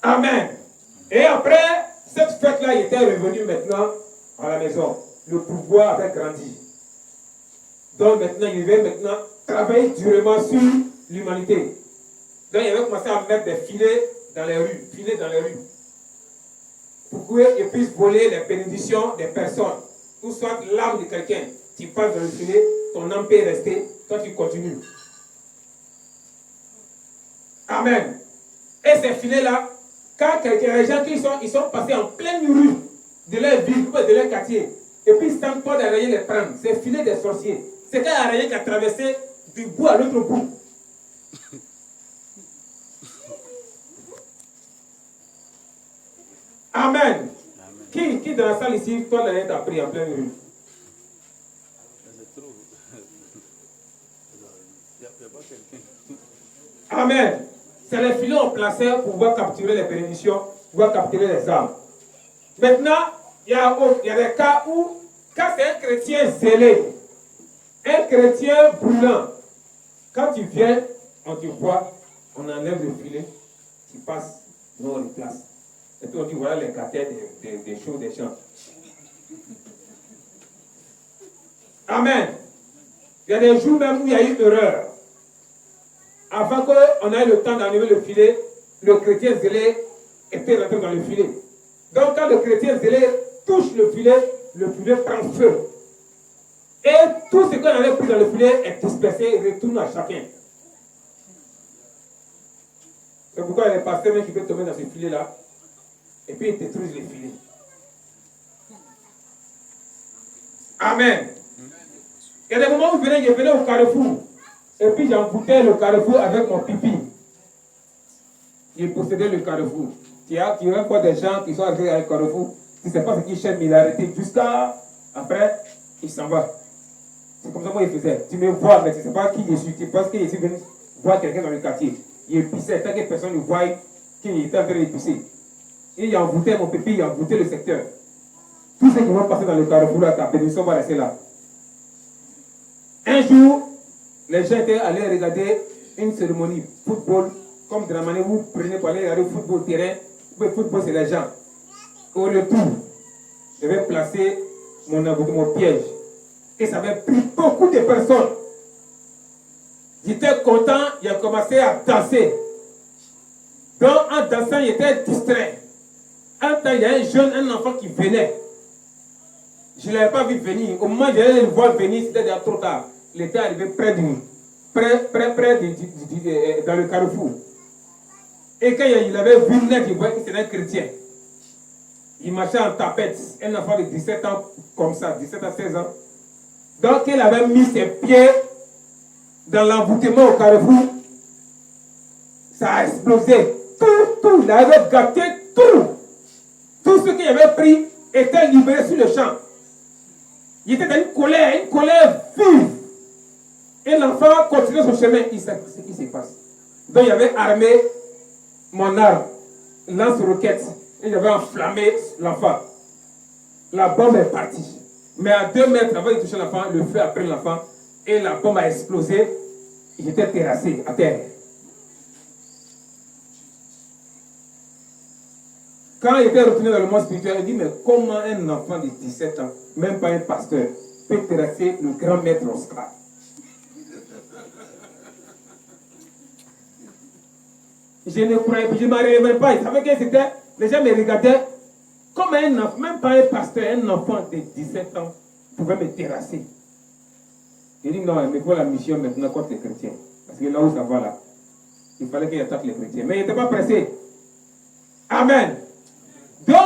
Amen. Et après, cette fête-là, il était revenu maintenant à la maison. Le pouvoir avait grandi. Donc maintenant, il devait maintenant travailler durement sur l'humanité. Donc il avait commencé à mettre des filets dans les rues. Pour qu'il puisse voler les bénédictions des personnes. Ou soit l'âme de quelqu'un. Tu passes dans le filet, ton âme peut rester, toi tu continues. Amen. Et ces filets-là, quand les gens qui sont passés en pleine rue de leur ville ou de leur quartier, et puis ils sentent pas d'arrayer les prendre, c'est filets des sorciers. C'est qu'un araignée qui a traversé du bout à l'autre bout. Amen. Qui dans la salle ici, toi l'araignée t'a pris en pleine rue? Amen. C'est les filets qu'on plaçait pour pouvoir capturer les bénédictions, pour pouvoir capturer les âmes. Maintenant, il y a des cas où, quand c'est un chrétien zélé, un chrétien brûlant, quand tu viens, on te voit, on enlève le filet, tu passes, nous on le place. Et puis on dit voilà les caractères des choses, des champs. Amen. Il y a des jours même où il y a eu erreur. Avant qu'on ait le temps d'enlever le filet, le chrétien zélé était rentré dans le filet. Donc quand le chrétien zélé touche le filet prend feu. Et tout ce qu'on avait pris dans le filet est dispersé et retourne à chacun. C'est pourquoi il y a des pasteurs qui peuvent tomber dans ce filet-là et puis ils détruisent les filets. Amen. Il y a des moments où je venais au carrefour. Et puis j'envoûtais le carrefour avec mon pipi. Il possédait le carrefour. Tu vois quoi des gens qui sont arrivés avec le carrefour, tu ne sais pas ce qu'ils cherchent, mais il a arrêté jusqu'à après, il s'en va. C'est comme ça moi il faisait. Tu me vois, mais tu ne sais pas qui je suis. Tu penses que je suis venu voir quelqu'un dans le quartier. Il épissait, tant que personne ne voit qu'il était en train d'épisser. Et il envoûtait mon pipi, il envoûtait le secteur. Tous ceux qui vont passer dans le carrefour là, ta bénédiction va rester là. Un jour, les gens étaient allés regarder une cérémonie football, comme de la manière où vous prenez pour aller regarder le football terrain. Le football, c'est les gens. Au retour, je vais placer mon piège. Et ça avait pris beaucoup de personnes. J'étais content, il a commencé à danser. Donc, en dansant, il était distrait. Un temps, il y a un enfant qui venait. Je ne l'avais pas vu venir. Au moment où j'allais le voir venir, c'était déjà trop tard. Il était arrivé près de nous. dans le carrefour. Et quand il avait vu net, il voyait que c'était un chrétien. Il marchait en tapette, un enfant de 17 ans, comme ça, 17 à 16 ans. Donc il avait mis ses pieds dans l'envoûtement au carrefour. Ça a explosé. Tout, il avait gâté tout. Tout ce qu'il avait pris était libéré sur le champ. Il était dans une colère vive. Et l'enfant continuait son chemin. Il sait ce qui se passe. Donc il avait armé mon arme, lance-roquette, et j'avais enflammé l'enfant. La bombe est partie. Mais à 2 mètres avant de toucher l'enfant, le feu a pris l'enfant et la bombe a explosé. J'étais terrassé à terre. Quand il était retourné dans le monde spirituel, il dit, mais comment un enfant de 17 ans, même pas un pasteur, peut terrasser le grand maître Oscar? Je ne croyais pas, je ne m'en réveillais pas. Il savait que c'était, les gens me regardaient comme un enfant, même pas un pasteur, un enfant de 17 ans pouvait me terrasser. Il dit non, il me faut la mission maintenant contre les chrétiens. Parce que là où ça va là, il fallait qu'il attaque les chrétiens. Mais il n'était pas pressé. Amen. Donc,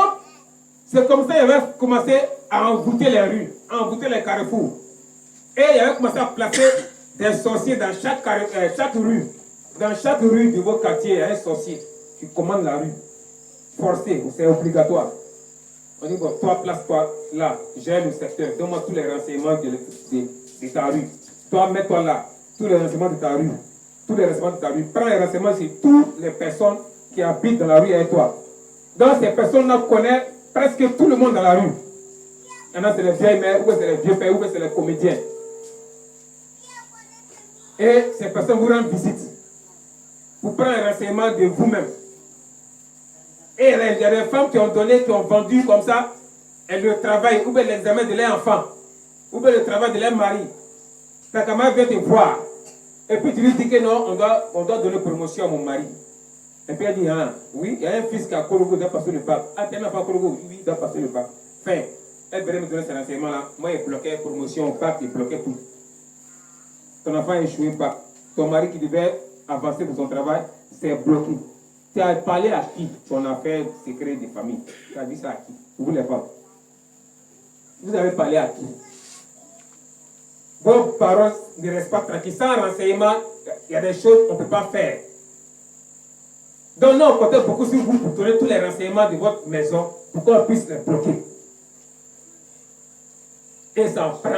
c'est comme ça qu'il avait commencé à envoûter les rues, à envoûter les carrefours. Et il avait commencé à placer des sorciers dans chaque rue. Dans chaque rue de votre quartier, il y a un sorcier qui commande la rue. Forcé, c'est obligatoire. On dit, bon, toi, place-toi là, gère le secteur, donne-moi tous les renseignements de ta rue. Toi, mets-toi là, tous les renseignements de ta rue. Tous les renseignements de ta rue. Prends les renseignements sur toutes les personnes qui habitent dans la rue avec toi. Donc, ces personnes-là connaissent presque tout le monde dans la rue. Il y en a, c'est les vieilles mères, ou c'est les vieux pères, ou c'est les comédiens. Et ces personnes vous rendent visite. Vous prenez un renseignement de vous-même. Et il y a des femmes qui ont donné, qui ont vendu comme ça, et le travail, ou bien l'examen de leur enfant, ou bien le travail de leur mari. Ta camarade vient te voir. Et puis tu lui dis que non, on doit donner promotion à mon mari. Et puis elle dit, ah, oui, il y a un fils qui a Korogo, il doit passer le bac. Ah, tu n'as pas Korogo? Oui, il doit passer le bac. Fin. Elle venait me donner ces renseignements-là. Moi, il bloquait promotion au bac, il bloquait tout. Ton enfant a échoué le bac. Ton mari qui devait avancer pour son travail, c'est bloqué. Tu as parlé à qui ton affaire secret de famille? Tu as dit ça à qui? Vous les femmes. Vous avez parlé à qui? Vos paroles ne restent pas tranquilles. Sans renseignement, il y a des choses qu'on ne peut pas faire. Donc nous, on compte beaucoup sur vous pour donner tous les renseignements de votre maison pour qu'on puisse les bloquer. Et ça en prend.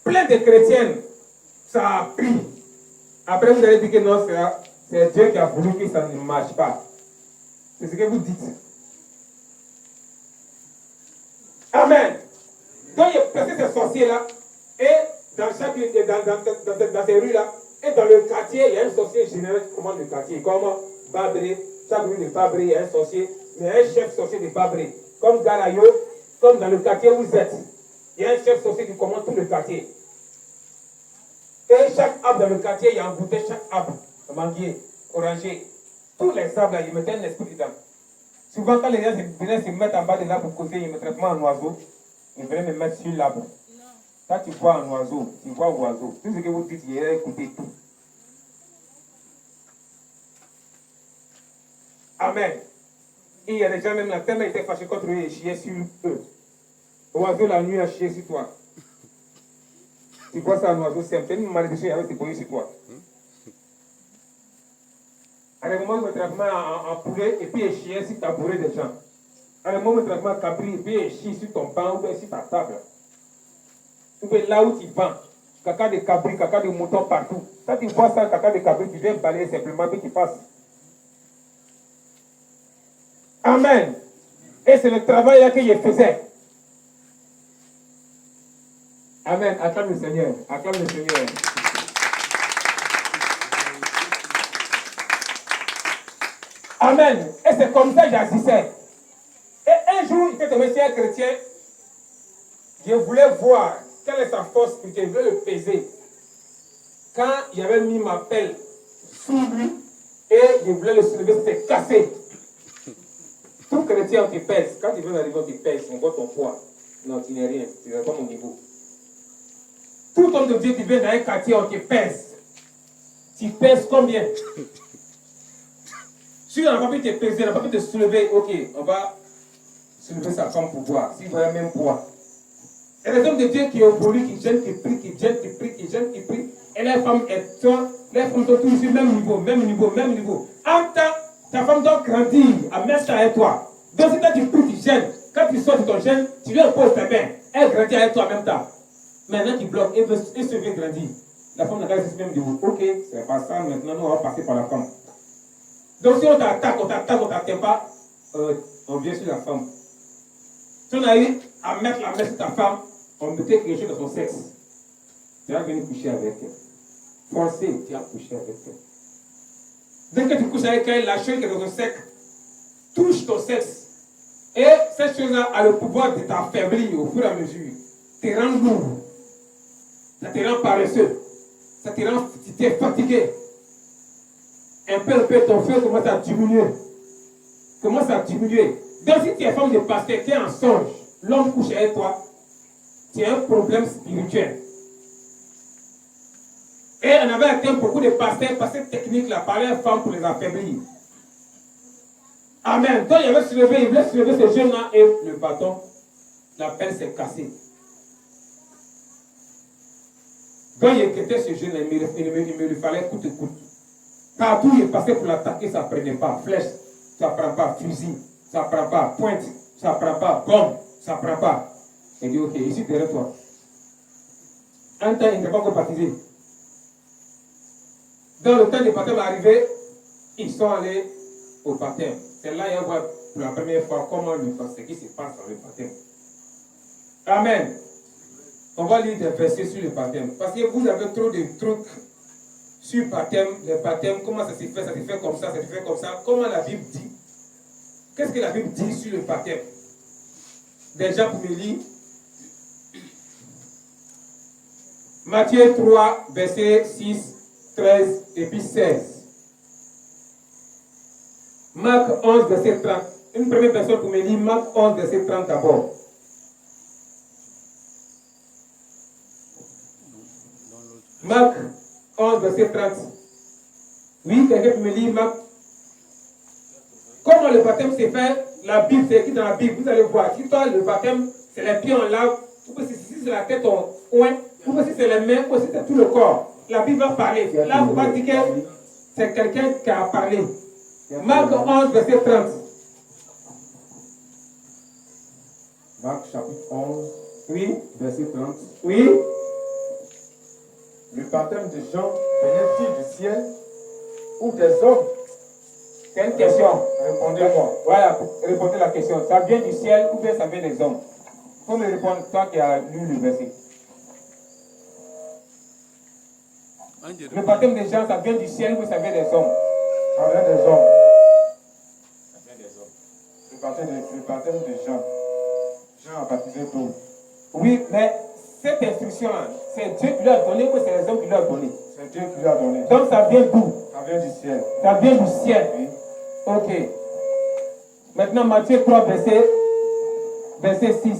Plein de chrétiennes, ça a pris. Après, vous allez dire que non, c'est Dieu qui a voulu que ça ne marche pas. C'est ce que vous dites. Amen. Donc, il y a placé ces sorciers-là, et dans ces rues-là, et dans le quartier, il y a un sorcier général qui commande le quartier. Comme Babré, chaque rue de Babré, il y a un sorcier, mais un chef sorcier de Babré. Comme Galayo, comme dans le quartier où vous êtes, il y a un chef sorcier qui commande tout le quartier. Et chaque arbre dans le quartier, il y a envoûté chaque arbre. Manguier, oranger, tous les arbres là, ils mettaient un esprit dedans. Souvent, quand les gens venaient se mettre en bas de l'arbre pour causer, ils me traitent en oiseau, ils venaient me mettre sur l'arbre. Quand tu vois un oiseau, tu vois un oiseau. Tout ce que vous dites, il a écouté tout. Amen. Et il y a des gens, même la terre était fâchée contre eux et chiait sur eux. L'oiseau, la nuit, a chié sur toi. Tu vois ça, un oiseau, c'est une malédiction, il avait déployé sur toi. À un moment, il me traitement en poulet et puis il chie sur ta bourrée des gens. À un moment, il me traitement en cabri et puis il chie sur ton banc ou bien sur ta table. Ou bien là où tu vends, caca de cabri, caca de mouton partout. Quand tu vois ça, caca de cabri, tu viens balayer simplement puis tu passes. Amen. Et c'est le travail là que je faisais. Amen. Acclame le Seigneur. Acclame le Seigneur. Amen. Et c'est comme ça que j'agissais. Et un jour, il était tombé sur un chrétien. Je voulais voir quelle est sa force spirituelle. Je voulais le peser. Quand il avait mis ma pelle sous lui et je voulais le soulever, c'était cassé. Tout chrétien, on te pèse. Quand tu veux arriver, on te pèse. On voit ton poids. Non, tu n'es rien. Tu n'es pas mon niveau. Tout homme de Dieu qui vient dans un quartier, on te pèse. Tu pèses combien? Si on n'a pas pu te peser, on n'a pas pu te soulever, ok, on va soulever sa femme pour voir, s'il va même poids. Et les hommes de Dieu qui évoluent, qui gênent, qui prient, qui gênent, qui prient, qui gênent, qui prient, et les femmes sont tous sur le même niveau, même niveau, même niveau. En même temps, ta femme doit grandir à même temps avec toi. Donc si toi tu pries, tu gênes, quand tu sors de ton gêne, tu lui imposes ta main, elle grandit avec toi en même temps. Maintenant tu bloques, elle se veut grandir. La femme n'a pas le même niveau. Ok, c'est pas ça, maintenant nous on va passer par la femme. Donc si on t'attaque, on t'attaque pas, on vient sur la femme. Si on a eu à mettre la main sur ta femme, on mettait quelque chose dans son sexe. Tu vas venir coucher avec elle. Forcé, tu vas coucher avec elle. Dès que tu couches avec elle, la chose qui est dans ton sexe touche ton sexe. Et cette chose-là a le pouvoir de t'affaiblir au fur et à mesure. Te rend lourd. Ça te rend paresseux. Ça te rend, tu es fatigué. Un peu, ton feu commence à diminuer. Commence à diminuer. Donc si tu es femme de pasteur, tu es en songe, l'homme couche avec toi, tu as un problème spirituel. Et on avait atteint beaucoup de pasteurs par cette technique-là, par les femmes pour les affaiblir. Amen. Donc il voulait soulever ce jeune-là et le bâton, la pelle s'est cassée. Donc il inquiétait ce jeune-là, il me lui fallait coûte que coûte. Partout il est passé pour l'attaquer, ça ne prenait pas. Flèche, ça ne prend pas. Fusil, ça ne prend pas. Pointe, ça ne prend pas. Bombe, ça ne prend pas. Il dit ok, ici derrière toi. Un temps, il n'était pas encore baptisé. Dans le temps du baptême arrivé, ils sont allés au baptême. C'est là qu'il voit pour la première fois comment ce qui se passe dans le baptême. Amen. On va lire des versets sur le baptême. Parce que vous avez trop de trucs sur le baptême, comment ça se fait comme ça, ça se fait comme ça. Comment la Bible dit? Qu'est-ce que la Bible dit sur le baptême? Déjà pour me lire. Matthieu 3, versets 6, 13 et puis 16. Marc 11, verset 30. Une première personne pour me lire Marc 11, verset 30 d'abord. Marc 11, verset 30. Oui, quelqu'un peut me lire Marc. Comment le baptême se fait? La Bible, c'est écrit dans la Bible. Vous allez voir. Si toi, le baptême, c'est les pieds en lave, ou si c'est la tête en oin, ou si c'est les mains, ou si c'est tout le corps. La Bible va parler. Là, vous va dire que c'est quelqu'un qui a parlé. Marc 11, verset 30. Marc chapitre 11, Oui, verset 30. oui. Le baptême de Jean venait-il du ciel ou des hommes? C'est une question. Répondez-moi. Voilà, répondez la question. Ça vient du ciel ou bien ça vient des hommes? Il faut me répondre, toi qui as lu le verset. Le baptême des gens, ça vient du ciel ou ça vient des hommes? Ça vient des hommes. Ça vient des hommes. Le baptême de Jean. Jean a baptisé d'eau. Oui, mais cette instruction-là, c'est Dieu qui lui a donné ou c'est les hommes qui lui ont donné? C'est Dieu qui lui a donné. Donc ça vient d'où? Ça vient du ciel. Ça vient du ciel. Oui. Ok. Maintenant, Matthieu 3, verset 6.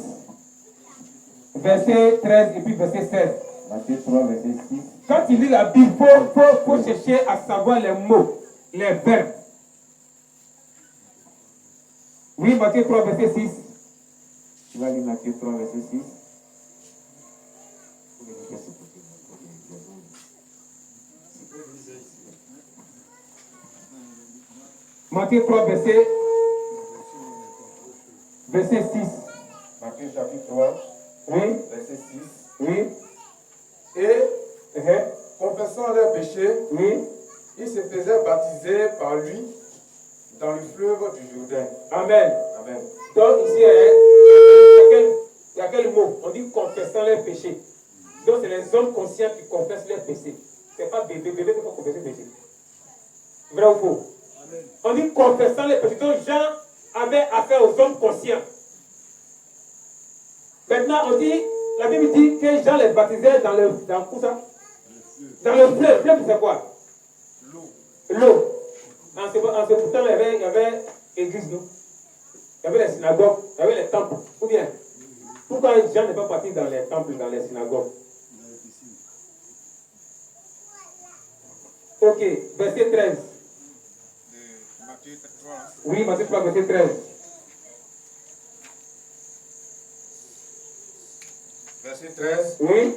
Verset 13 et puis verset 16. Matthieu 3, verset 6. Quand tu lis la Bible, il faut chercher à savoir les mots, les verbes. Oui, Matthieu 3, verset 6. Tu vas lire Matthieu 3, verset 6. Matthieu 3, verset 6. Matthieu chapitre 3, Oui, verset 6. oui, Et confessant leurs péchés, oui. ils se faisaient baptiser par lui dans le fleuve du Jourdain. Amen. Amen. Donc ici, il y a quel mot? On dit confessant leurs péchés. Donc c'est les hommes conscients qui confessent leurs péchés. Ce n'est pas bébé qui faut confesser les péchés. Vrai ou faux? Amen. On dit confessant les péchés. Donc Jean avait affaire aux hommes conscients. Maintenant on dit, la Bible dit que Jean les baptisait dans le fleuve. Fleuve c'est quoi? L'eau. En ce temps, il y avait l'église, non? Il y avait les synagogues, il y avait les temples. Ou bien, pourquoi Jean n'est pas parti dans les temples, dans les synagogues? Ok, verset 13. Matthieu 3. Oui, Matthieu 3, verset 13. Verset 13. Oui.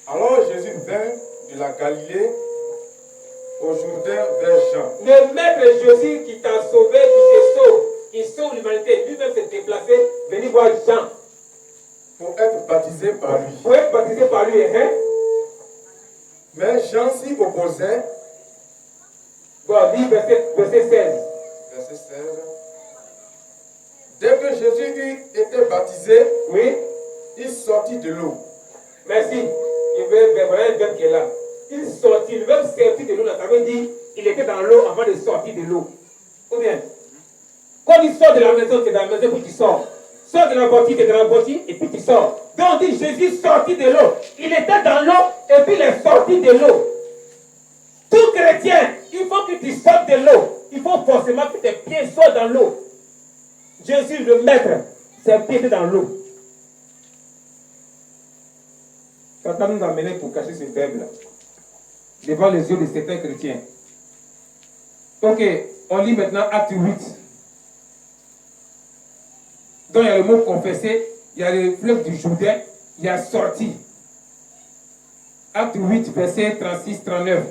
Alors Jésus vint de la Galilée au Jourdain vers Jean. Le maître Jésus qui t'a sauvé, qui sauve l'humanité, lui-même s'est déplacé, venir voir Jean. Pour être baptisé par lui. Pour être baptisé par lui, hein? Mais Jean s'y opposait. Bon, lis verset 16. Verset 16. Dès que Jésus eut été baptisé, Oui. il sortit de l'eau. Merci. Voilà un verbe qui est là. Il sortit, le verbe sortir de l'eau, là, ça veut dire il était dans l'eau avant de sortir de l'eau. Ou bien, quand il sort de la maison, tu es dans la maison, puis tu sors. Sors de la voiture, tu es dans la voiture, et puis tu sors. Donc on dit Jésus sortit de l'eau. Il était dans l'eau, et puis il est sorti de l'eau. Tout chrétien, il faut que tu sortes de l'eau. Il faut forcément que tes pieds soient dans l'eau. Jésus, le maître, ses pieds étaient dans l'eau. Satan nous a amenés pour cacher ce verbe-là, devant les yeux de certains chrétiens. Ok, on lit maintenant Acte 8. Donc il y a le mot confesser, il y a le fleuve du Jourdain, il y a sorti. Acte 8, verset 36-39.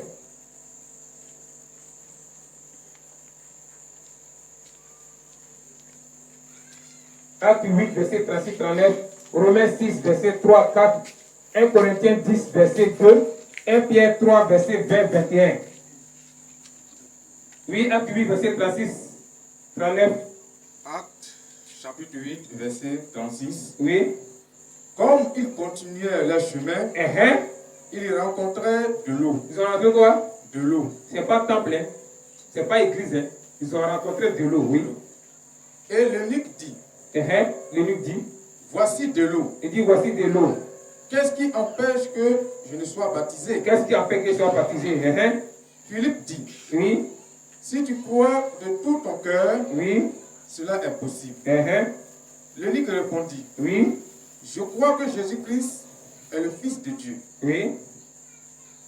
Acte 8, verset 36-39. Romains 6, verset 3-4. 1 Corinthiens 10, verset 2. 1 Pierre 3, verset 20-21. Oui, Acte 8, verset 36-39. Acte chapitre 8, verset 36. Oui. Comme ils continuaient leur chemin, ils rencontraient de l'eau. Ils ont rencontré quoi? De l'eau. C'est pas temple, hein? C'est pas église, hein? Ils ont rencontré de l'eau, oui. Et l'eunuque dit, l'eunuque dit, voici de l'eau. Il dit, voici de l'eau. Qu'est-ce qui empêche que je ne sois baptisé? Qu'est-ce qui empêche que je sois baptisé? Philippe dit, Oui. Si tu crois de tout ton cœur, Oui. Cela est possible. L'eunuque répondit, Oui. Je crois que Jésus-Christ est le Fils de Dieu. Oui.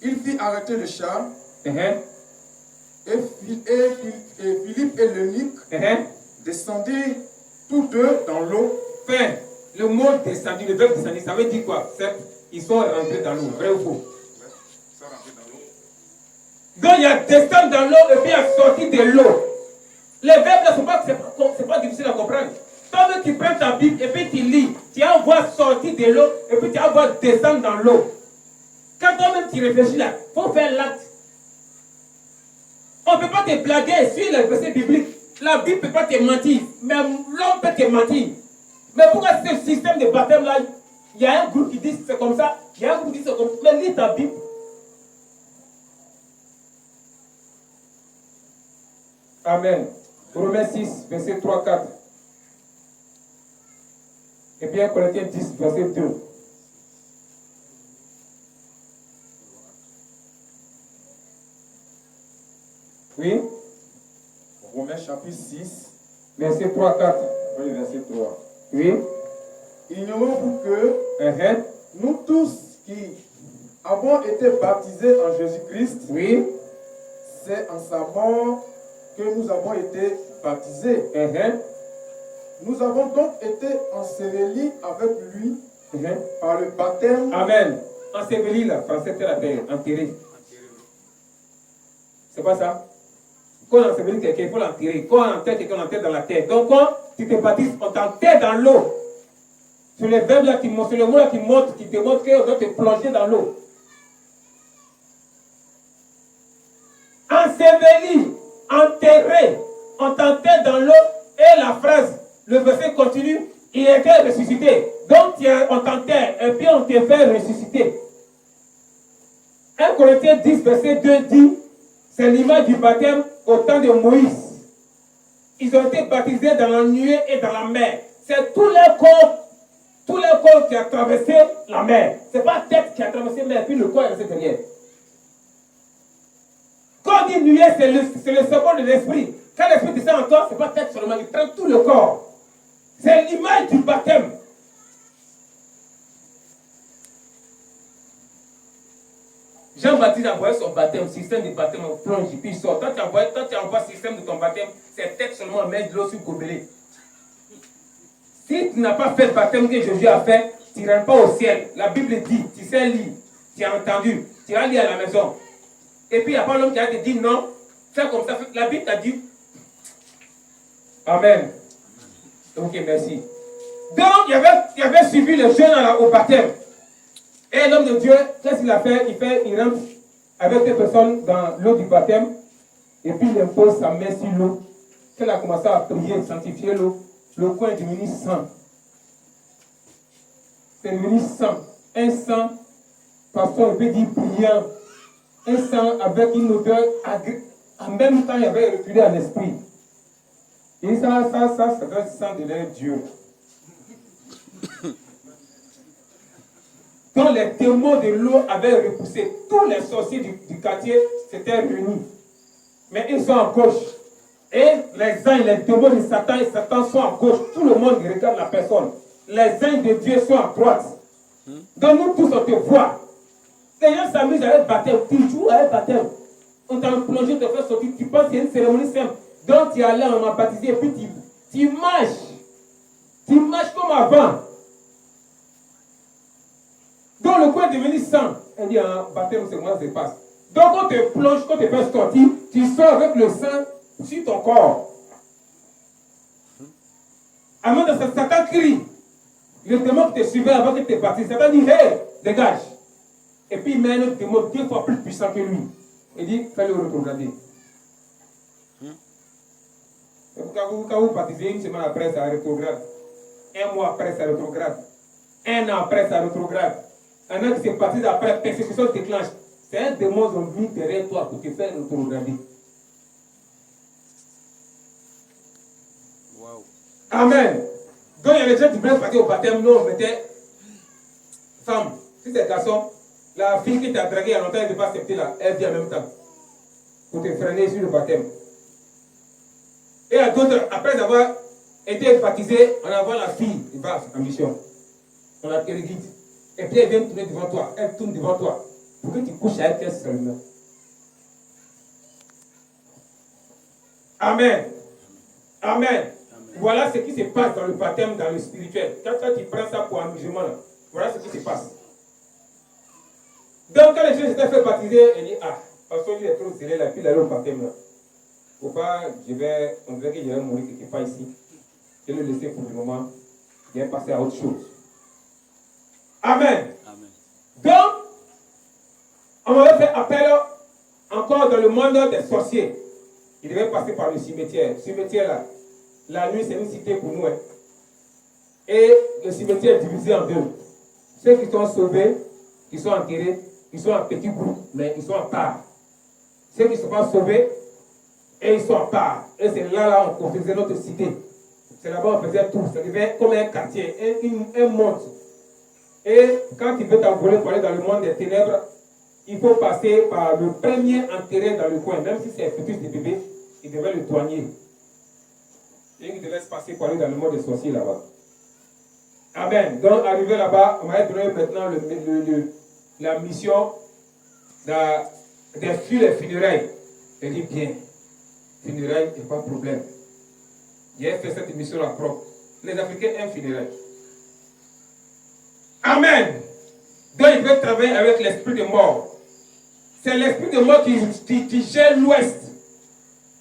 Il fit arrêter le char. Et Philippe et l'eunuque descendirent tous deux dans l'eau. Fin. Le mot descendu, le verbe descendu, ça veut dire quoi? Ils sont rentrés dans l'eau, vrai ou faux? Ils sont rentrés dans l'eau. Donc il y a descendre dans l'eau et puis il y a sortir de l'eau. Les verbes là, c'est pas difficile à comprendre. Toi-même tu prends ta Bible et puis tu lis, tu vas voir sortir de l'eau et puis tu vas voir descendre dans l'eau. Quand toi-même tu réfléchis là, il faut faire l'acte. On ne peut pas te blaguer sur les versets bibliques. La Bible ne peut pas te mentir, mais l'homme peut te mentir. Mais pourquoi ce système de baptême là, il y a un groupe qui dit c'est comme ça, il y a un groupe qui dit c'est comme ça. Mais lis ta Bible. Amen. Romains 6, verset 3-4. Et puis 1 Corinthiens 10, verset 2. Oui. Romains chapitre 6, verset 3-4. oui, verset 3. Oui. Ignorons-vous que nous tous qui avons été baptisés en Jésus-Christ, oui, c'est en sa mort que nous avons été baptisés. Nous avons donc été ensevelis avec lui par le baptême. Amen. Enseveli là, français terre à terre, enterré. C'est pas ça? Quand on ensevelit quelqu'un, il faut l'enterrer. Quand on enterre quelqu'un, on enterre dans la terre. Donc quand tu te baptises, on t'enterre dans l'eau. C'est le verbe là qui montre, c'est le mot là qui montre, qui te montre qu'on doit te plonger dans l'eau. Enseveli, enterré, on t'enterre dans l'eau et la phrase, le verset continue, il était ressuscité. Donc on t'enterre et puis on te fait ressusciter. 1 Corinthiens 10, verset 2 dit, c'est l'image du baptême au temps de Moïse. Ils ont été baptisés dans la nuée et dans la mer. C'est tout leur corps qui a traversé la mer. Ce n'est pas la tête qui a traversé la mer, puis le corps est resté derrière. Quand on dit nuée, c'est le symbole de l'esprit. Quand l'esprit descend en toi, ce n'est pas la tête seulement, il prend tout le corps. C'est l'image du baptême. Jean-Baptiste a envoyé son baptême, système de baptême, on plonge, puis il sort. Toi, tu envoies le système de ton baptême, c'est peut-être seulement mettre de l'eau sur le gobelet. Si tu n'as pas fait le baptême que Jésus a fait, tu ne rentres pas au ciel. La Bible dit, tu sais lire, tu as entendu, tu vas lire à la maison. Et puis il n'y a pas l'homme qui a te dit non, fais comme ça. La Bible t'a dit. Amen. Ok, merci. Donc, il avait suivi le jeûne au baptême. Et l'homme de Dieu, qu'est-ce qu'il a fait? Il rentre avec des personnes dans l'eau du baptême. Et puis il impose sa main sur l'eau. Quand il a commencé à prier, sanctifier l'eau, le coin est devenu sang. C'est devenu sang. Un sang, parfois on peut dire brillant. Un sang avec une odeur agréable. En même temps, il avait reculé à l'esprit. Et ça doit être sang de leur Dieu. Donc les démons de l'eau avaient repoussé. Tous les sorciers du quartier s'étaient réunis. Mais ils sont à gauche. Et les anges, les démons de Satan et Satan sont à gauche. Tout le monde regarde la personne. Les anges de Dieu sont à droite. Donc nous tous on te voit. Les gens s'amusent avec le baptême. Tu joues avec le baptême. On t'a plongé, te fait sortir. Tu penses qu'il y a une cérémonie simple. Donc tu es allé, on m'a baptisé et puis tu marches. Tu marches comme avant. Donc le coin est devenu sang. Elle dit, baptême, c'est comment ça se passe. Donc quand tu te plonges, quand tu te fais sortir, tu sors avec le sang sur ton corps. Avant de ça, Satan crie. Le démon qui te suivait avant que tu te baptises, Satan dit, hey, dégage. Et puis il met un autre démon 2 fois plus puissant que lui. Il dit, fais-le retrograder. Et quand vous baptisez, une semaine après, ça rétrograde. Un mois après, ça rétrograde. Un an après, ça rétrograde. Un an qui se baptise après, persécution se déclenche. C'est un démon zombie derrière toi pour te faire rétrograder. Wow. Amen. Donc il y a des gens qui veulent partir au baptême, nous on mettait femme. Si c'est garçon, la fille qui t'a dragué il y a longtemps, elle ne peut pas accepter là, elle vient en même temps. Pour te freiner sur le baptême. Et à d'autres, après avoir été baptisé, on envoie la fille, il va en mission. On la guide. Et puis elle vient tourner devant toi. Elle tourne devant toi. Pour que tu couches avec elle seulement. Amen. Amen. Amen. Voilà ce qui se passe dans le baptême, dans le spirituel. Quand tu prends ça pour amusement, là, voilà ce qui se passe. Donc quand les gens s'étaient fait baptiser, elle dit, parce qu'il est trop serré, là, puis il est au baptême là. Faut pas, on dirait que je vais mourir quelque part ici. Je vais le laisser pour le moment. Je vais passer à autre chose. Amen. Amen. Donc, on m'avait fait appel encore dans le monde des sorciers. Il devait passer par le cimetière. Le cimetière là, la nuit c'est une cité pour nous. Hein. Et le cimetière est divisé en deux. Ceux qui sont sauvés, qui sont enterrés, ils sont en petits groupes, mais ils sont en part. Ceux qui ne sont pas sauvés, et ils sont en part. Et c'est là on construisait notre cité. C'est là-bas on faisait tout. Ça devait comme un quartier, un monde. Et quand tu veux t'envoler pour aller dans le monde des ténèbres, il faut passer par le premier enterré dans le coin. Même si c'est un fœtus de bébé, il devait le soigner. Et il devait se passer pour aller dans le monde des sorciers là-bas. Amen. Donc, arrivé là-bas, on va donner maintenant la mission des funérailles. Elle dit bien, funérailles, il n'y a pas de problème. J'ai fait cette mission-là propre. Les Africains aiment funérailles. Amen. Donc il peut travailler avec l'esprit de mort. C'est l'esprit de mort qui gère l'ouest.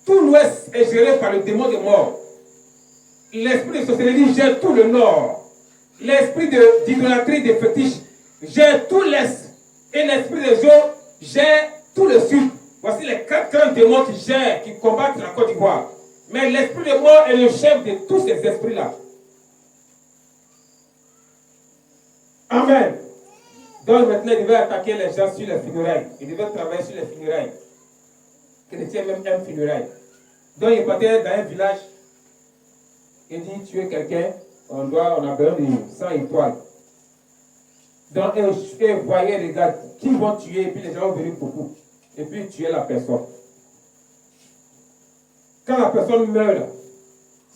Tout l'ouest est géré par le démon de mort. L'esprit de sorcellerie gère tout le nord. L'esprit d'idolâtrie des fétiches gère tout l'est. Et l'esprit des eaux gère tout le sud. Voici les 4 grands démons qui combattent la Côte d'Ivoire. Mais l'esprit de mort est le chef de tous ces esprits-là. Amen. Donc maintenant, il devait attaquer les gens sur les funérailles. Il devait travailler sur les funérailles. Chrétien même aime funérailles. Donc il partait dans un village. Il dit, tuer quelqu'un, on a besoin de 100 étoiles. Donc il voyait les gars qui vont tuer, et puis les gens vont venir beaucoup. Et puis tuer la personne. Quand la personne meurt,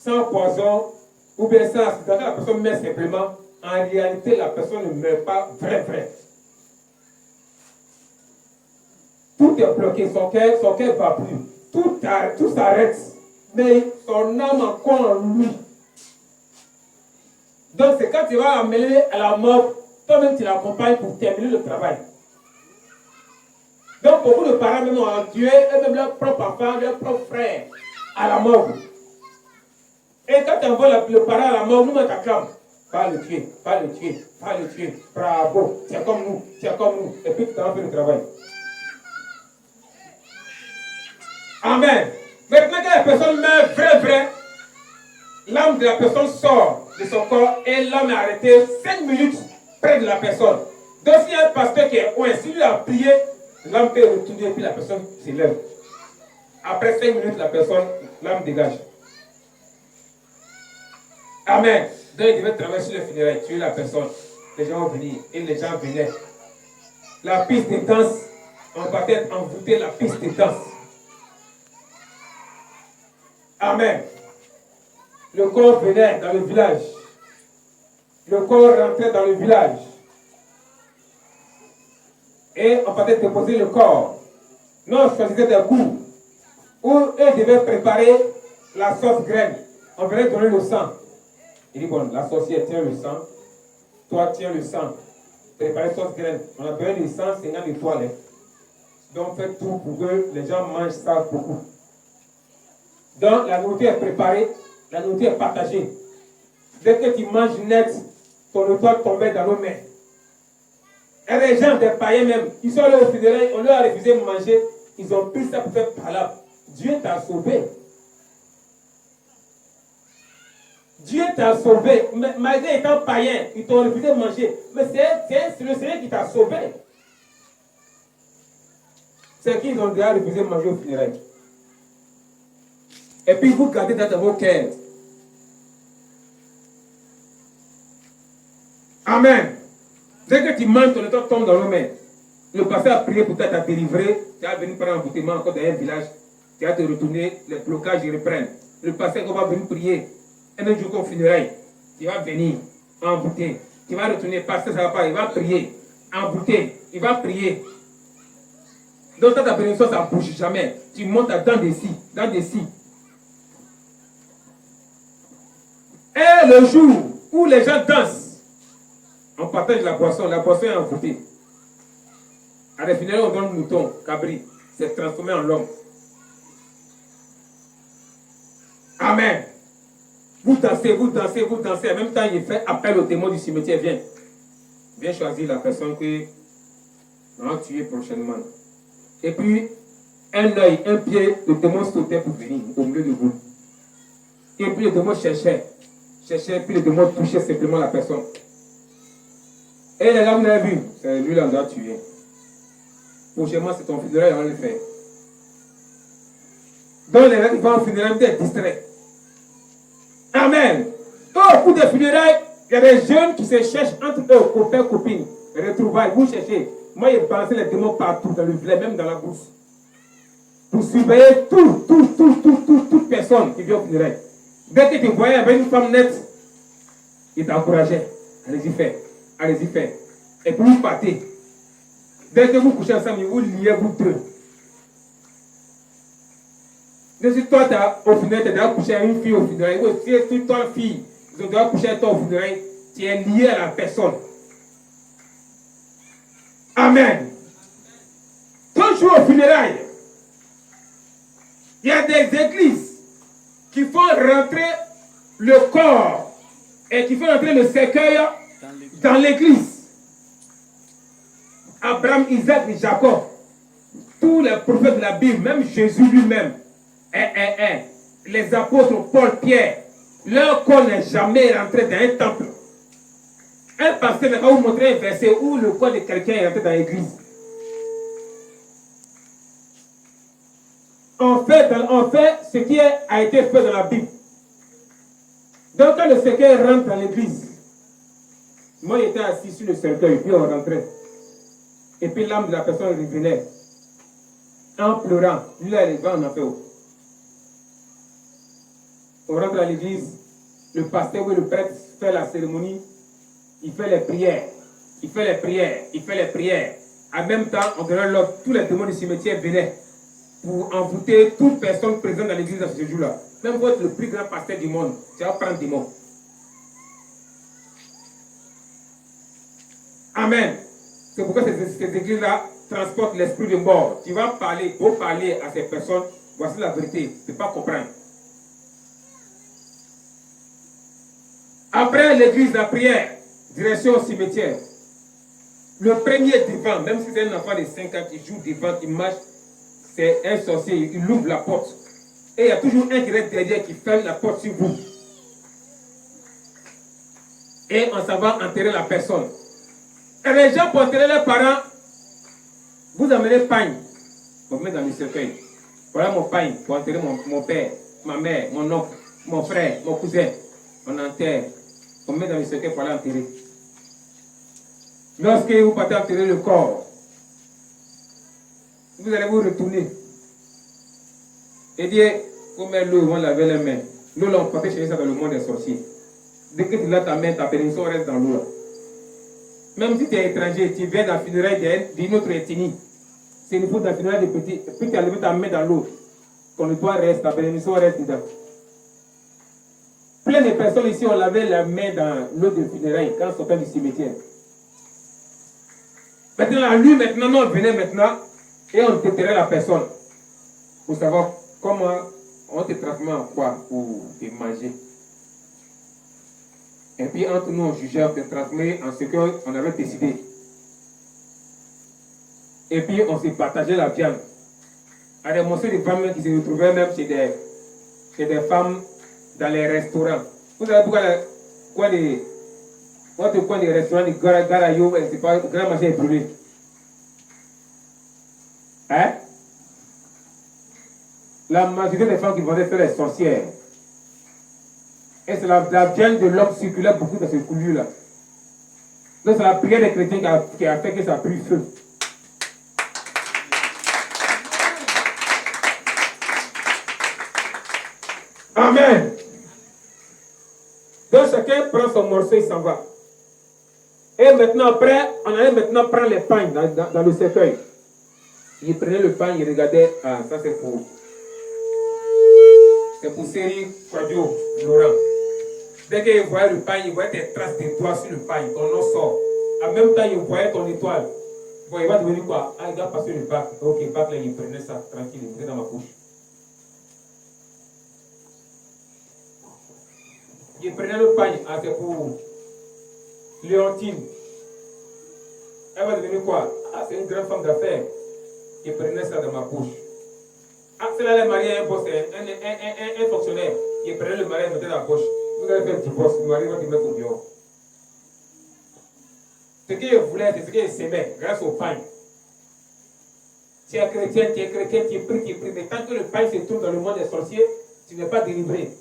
sans poison, ou bien sans accident, quand la personne meurt simplement, en réalité, la personne ne meurt pas vrai. Tout est bloqué, son cœur ne va plus. Tout s'arrête. Mais son âme encore en lui. Donc c'est quand tu vas amener à la mort, toi-même tu l'accompagnes pour terminer le travail. Donc beaucoup de parents même ont tué eux-mêmes leurs propres enfants, leurs propres frères à la mort. Et quand tu envoies le parent à la mort, nous on t'acclame. Pas le tuer, pas le tuer, pas le tuer. Bravo, c'est comme nous, c'est comme nous. Et puis tu t'en fais le travail. Amen. Maintenant que la personne meurt vrai, l'âme de la personne sort de son corps et l'âme est arrêtée 5 minutes près de la personne. Donc s'il y a un pasteur qui est loin, s'il lui a prié, l'âme peut retourner et puis la personne s'élève. Après 5 minutes, l'âme dégage. Amen. Donc il devait traverser le funérailles, tuer la personne. Les gens vont venir et les gens venaient. La piste de danse, on va peut-être envoûter la piste de danse. Amen. Le corps venait dans le village. Le corps rentrait dans le village. Et on va peut-être déposer le corps. Nous, on choisissait des coups où eux devaient préparer la sauce graine. On venait donner le sang. Il dit, bon, la sorcière tient le sang. Toi, tiens le sang. Préparez la sauce graine. On a besoin de 150 étoiles. Donc, faites tout pour que les gens mangent ça beaucoup. Donc, la nourriture est préparée. La nourriture est partagée. Dès que tu manges net, ton étoile tombait dans nos mains. Et les gens, des païens même, ils sont allés au funérailles, on leur a refusé de manger. Ils ont pris ça pour faire palabre. Dieu t'a sauvé. Dieu t'a sauvé. Malgré étant païen, ils t'ont refusé de manger. Mais c'est le Seigneur qui t'a sauvé. C'est qu'ils ont déjà refusé de manger au funérailles. Et puis vous gardez dans vos cœurs. Amen. Dès que tu manges, ton étoile tombe dans nos mains. Le pasteur a prié pour toi, t'a délivré. Tu vas venir prendre un emboutement encore dans un village. Tu vas te retourner, les blocages ils reprennent. Le pasteur va venir prier. Un autre jour qu'on funérailles, il va venir embouter. Tu vas retourner, pasteur, ça va pas, il va prier. Embouter, il va prier. Donc ta bénédiction, ça ne bouge jamais. Tu montes dans des scies, dans des scies. Et le jour où les gens dansent, on partage la boisson est envoûtée. À la finale, on donne le mouton, cabri, c'est transformé en l'homme. Amen. Vous dansez, vous dansez, vous dansez. En même temps, il fait appel au démon du cimetière. Viens. Viens choisir la personne que on va tuer prochainement. Et puis, un œil, un pied, le démon sautait pour venir au milieu de vous. Et puis le démon cherchait, puis le démon touchait simplement la personne. Et les gars, vous l'avez vu, c'est lui là, on doit tuer. Prochainement, c'est ton funérail, on va le faire. Donc les gens qui vont au funérail, ils sont distraits. Amen. Au cours des funérailles, il y a des jeunes qui se cherchent entre eux, copains, copines. Retrouvailles, vous cherchez. Moi, j'ai balancé les démons partout, dans le village, même dans la bourse. Pour surveiller toute personne qui vient au funérail. Dès que tu voyais avec une femme nette, il t'encourageait. Allez-y, faites. Allez-y, faites. Et puis vous partez. Dès que vous couchez ensemble, vous liez vous deux. Si toi, au funérail, tu as couché avec une fille au funérail, ou si toi, une fille, ils ont déjà couché avec toi au funérail, tu es lié à la personne. Amen. Toujours au funérail, il y a des églises qui font rentrer le corps et qui font rentrer le cercueil dans l'église. Abraham, Isaac et Jacob, tous les prophètes de la Bible, même Jésus lui-même, les apôtres Paul, Pierre, leur corps n'est jamais rentré dans un temple. Un pasteur va vous montrer un verset où le corps de quelqu'un est rentré dans l'église. On fait ce qui a été fait dans la Bible. Donc quand le cercueil rentre dans l'église, moi j'étais assis sur le cercueil, puis on rentrait. Et puis l'âme de la personne revenait en pleurant. Lui là, il va en enfer. On rentre à l'église, le pasteur ou le prêtre fait la cérémonie, il fait les prières, il fait les prières, il fait les prières. En même temps, on donnait l'ordre, tous les démons du cimetière venaient pour envoûter toute personne présente dans l'église à ce jour-là. Même vous êtes le plus grand pasteur du monde, tu vas prendre des démons. Amen. C'est pourquoi cette église-là transporte l'esprit de mort. Tu vas parler, pour parler à ces personnes, voici la vérité, tu ne peux pas comprendre. Après l'église, la prière, direction au cimetière. Le premier devant, même si c'est un enfant de 5 ans qui joue devant, qui marche, c'est un sorcier, il ouvre la porte. Et il y a toujours un qui reste derrière qui ferme la porte sur vous. Et on s'en va enterrer la personne. Et les gens pour enterrer leurs parents, vous amenez pagne, vous mettez dans le cercueil. Voilà mon pagne pour enterrer mon père, ma mère, mon oncle, mon frère, mon cousin. On enterre, on met dans le cercueil pour aller enterrer. Lorsque vous partez enterrer le corps, vous allez vous retourner et dire, vous mettez l'eau, vous lavez les mains. L'eau, là, on peut chercher ça dans le monde des sorciers. Dès que tu laves ta main, ta bénédiction reste dans l'eau. Même si tu es étranger, tu viens dans la funéraille d'une autre ethnie. C'est une faute dans la funéraille de petit. Puis tu as levé ta main dans l'eau. Ton doigt reste, ta bénédiction reste dedans. Plein de personnes ici ont lavé la main dans l'eau de funérailles quand ils sortaient du cimetière. Maintenant, lui, maintenant, nous, on venait maintenant et on déterrait la personne. Pour savoir comment on te transmet en quoi pour te manger. Et puis entre nous, on jugeait, on te transmet en ce qu'on avait décidé. Et puis on s'est partagé la viande. À des monstres de femmes qui se retrouvaient même chez des femmes dans les restaurants. Vous savez pourquoi les restaurants de Garayo, c'est pas le grand machin est brûlé. Hein? La majorité des femmes qui vendaient faire les sorcières. Et c'est la viande de l'homme circulait beaucoup dans ce coulis-là. Donc c'est la prière des chrétiens qui a fait que ça a pris feu. Amen. Donc chacun prend son morceau et s'en va. Et maintenant après, on allait maintenant prendre les pagnes dans le cercueil. Il prenait le pagne, il regardait, ah ça c'est pour Série Quadio, Laurent. Dès qu'il voyait le pagne, il voyait tes traces de doigts sur le pagne, ton nom sort. En même temps, il voyait ton étoile. Bon, il va devenir quoi? Ah, il va passer le bac. Ok, le bac là, il prenait ça, tranquille, il mettait dans ma bouche. Il prenait le pagne, ah, c'est pour Léontine. Elle va devenir quoi? Ah, c'est une grande femme d'affaires. Il prenait ça dans ma bouche. Ah, c'est là, elle est mariée à un boss, un fonctionnaire. Il prenait le mari et mettait dans la poche. Vous allez faire un divorce, le mari va te mettre au bureau. Ce qu'il voulait, c'est ce qu'il s'aimait, grâce au pain. Tu es chrétien, tu es pris. Mais tant que le pain se trouve dans le monde des sorciers, tu n'es pas délivré.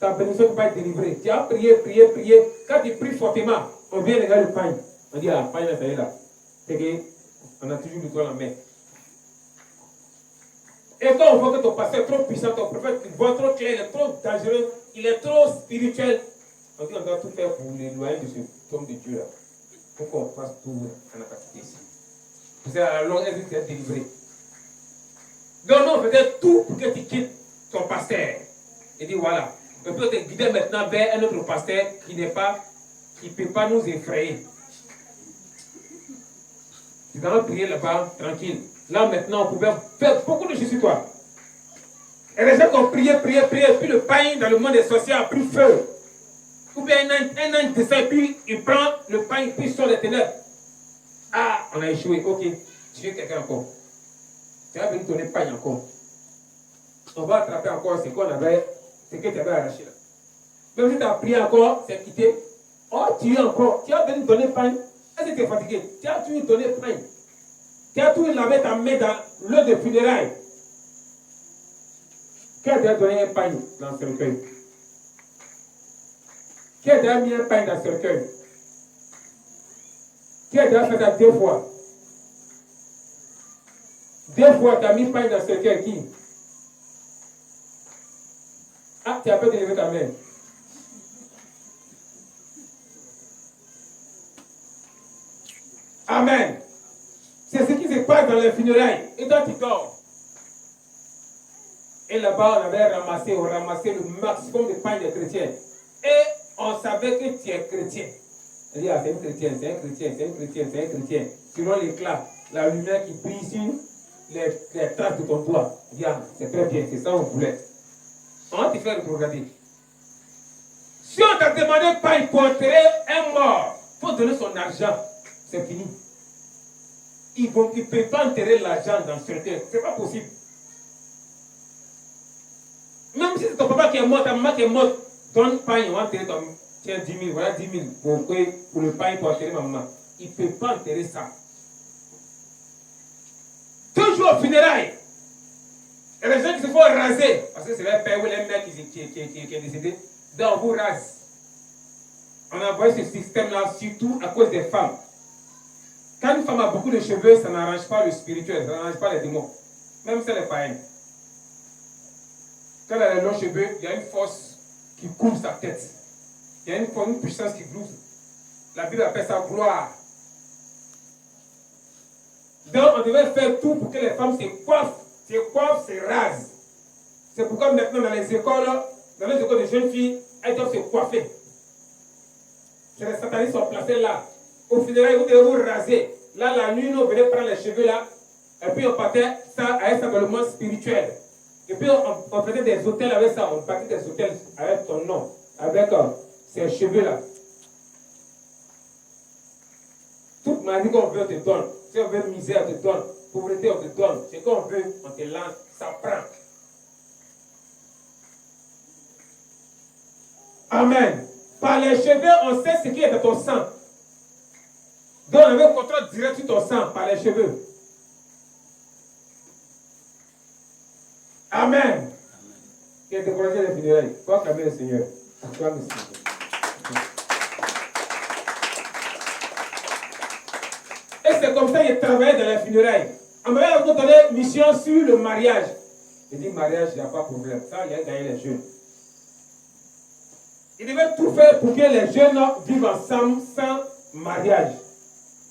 Ta bénédiction ne peut pas être délivrée. Tu as prié. Quand tu pries fortement, on vient regarder le pain. On dit, ah, le pain, là, ça y est là. C'est qu'on a toujours besoin de la main. Et quand on voit que ton pasteur est trop puissant, ton prophète, il voit trop clair, il est trop dangereux, il est trop spirituel, on dit on doit tout faire pour l'éloigner de ce homme de Dieu là. Pour qu'on fasse tout en capacité ici. C'est à la longue, elle dit que tu es délivré. Donc nous, on faisait tout pour que tu quittes ton pasteur. Il dit voilà, on peut te guider maintenant vers un autre pasteur qui ne peut pas nous effrayer. Tu vas prier là-bas, tranquille. Là maintenant, on pouvait faire beaucoup de choses sur toi. Et les gens qui ont prié, puis le pain dans le monde des sorciers a pris feu. Ou bien un ange descend, puis il prend le pain, puis il sort des ténèbres. Ah, on a échoué, ok. Tu es quelqu'un encore. Tu vas venir donner pain encore. On va attraper encore ce que tu avais arraché là. Même si tu as prié encore, c'est quitté. Oh, tu es encore. Tu vas venir donner pain. Est-ce que tu es fatigué? Tu as toujours donné pain. Tu as toujours lavé ta main dans l'eau de funérailles. Qui a déjà donné un pain dans le cercueil? Qui a déjà mis un pain dans le cercueil? Qui a déjà fait ça 2 fois? 2 fois, tu as mis pain dans le cercueil. Qui? Ah, tu as pas délevé ta main. Amen. dans les funérailles. Et toi, tu dors. Et là-bas, on avait ramassé le maximum de pain des chrétiens. Et on savait que tu es chrétien. On dit, ah, c'est un chrétien, c'est un chrétien, c'est un chrétien, c'est un chrétien. Selon l'éclat, la lumière qui brille sur les traces de ton doigt. On dit, ah, c'est très bien, c'est ça qu'on voulait. On va te faire regarder. Si on t'a demandé pain pour enterrer un mort, il faut donner son argent. C'est fini. Il ne peut pas enterrer l'argent dans ce terre. Ce n'est pas possible. Même si c'est ton papa qui est mort, ta maman qui est morte, donne pain, on va enterrer ton. Tiens, 10 000, voilà 10 000 pour le pain pour enterrer ma maman. Il ne peut pas enterrer ça. Toujours au funérailles. Il y a des gens qui se font raser. Parce que c'est leur père ou leur mère qui est décédé. Donc on vous rase. On a envoyé ce système-là surtout à cause des femmes. Quand une femme a beaucoup de cheveux, ça n'arrange pas le spirituel, ça n'arrange pas les démons. Même si elle est païenne. Quand elle a les longs cheveux, il y a une force qui couvre sa tête. Il y a une puissance qui glouse. La Bible appelle ça gloire. Donc on devait faire tout pour que les femmes se coiffent, se rasent. C'est pourquoi maintenant dans les écoles de jeunes filles, elles doivent se coiffer. C'est les satanistes sont placés là. Au funérailles, vous devez vous raser. Là, la nuit, nous venons prendre les cheveux là. Et puis on partait ça avec ça dans le monde spirituel. Et puis on faisait des hôtels avec ça. On partait des hôtels avec ton nom. Avec ces cheveux là. Toute maladie qu'on veut, on te donne. Si on veut misère, on te donne. Pauvreté, on te donne. Ce qu'on veut, on te lance. Ça prend. Amen. Par les cheveux, on sait ce qui est dans ton sang. Donc on avait un contrôle direct sur ton sang par les cheveux. Amen. Qui est découragé des funérailles. Faut acclamer le Seigneur. Acclame le Seigneur. Et c'est comme ça qu'il travaillait dans les funérailles. On m'avait donné mission sur le mariage. Il dit mariage, il n'y a pas de problème. Ça, il a gagné les jeunes. Il devait tout faire pour que les jeunes vivent ensemble sans mariage.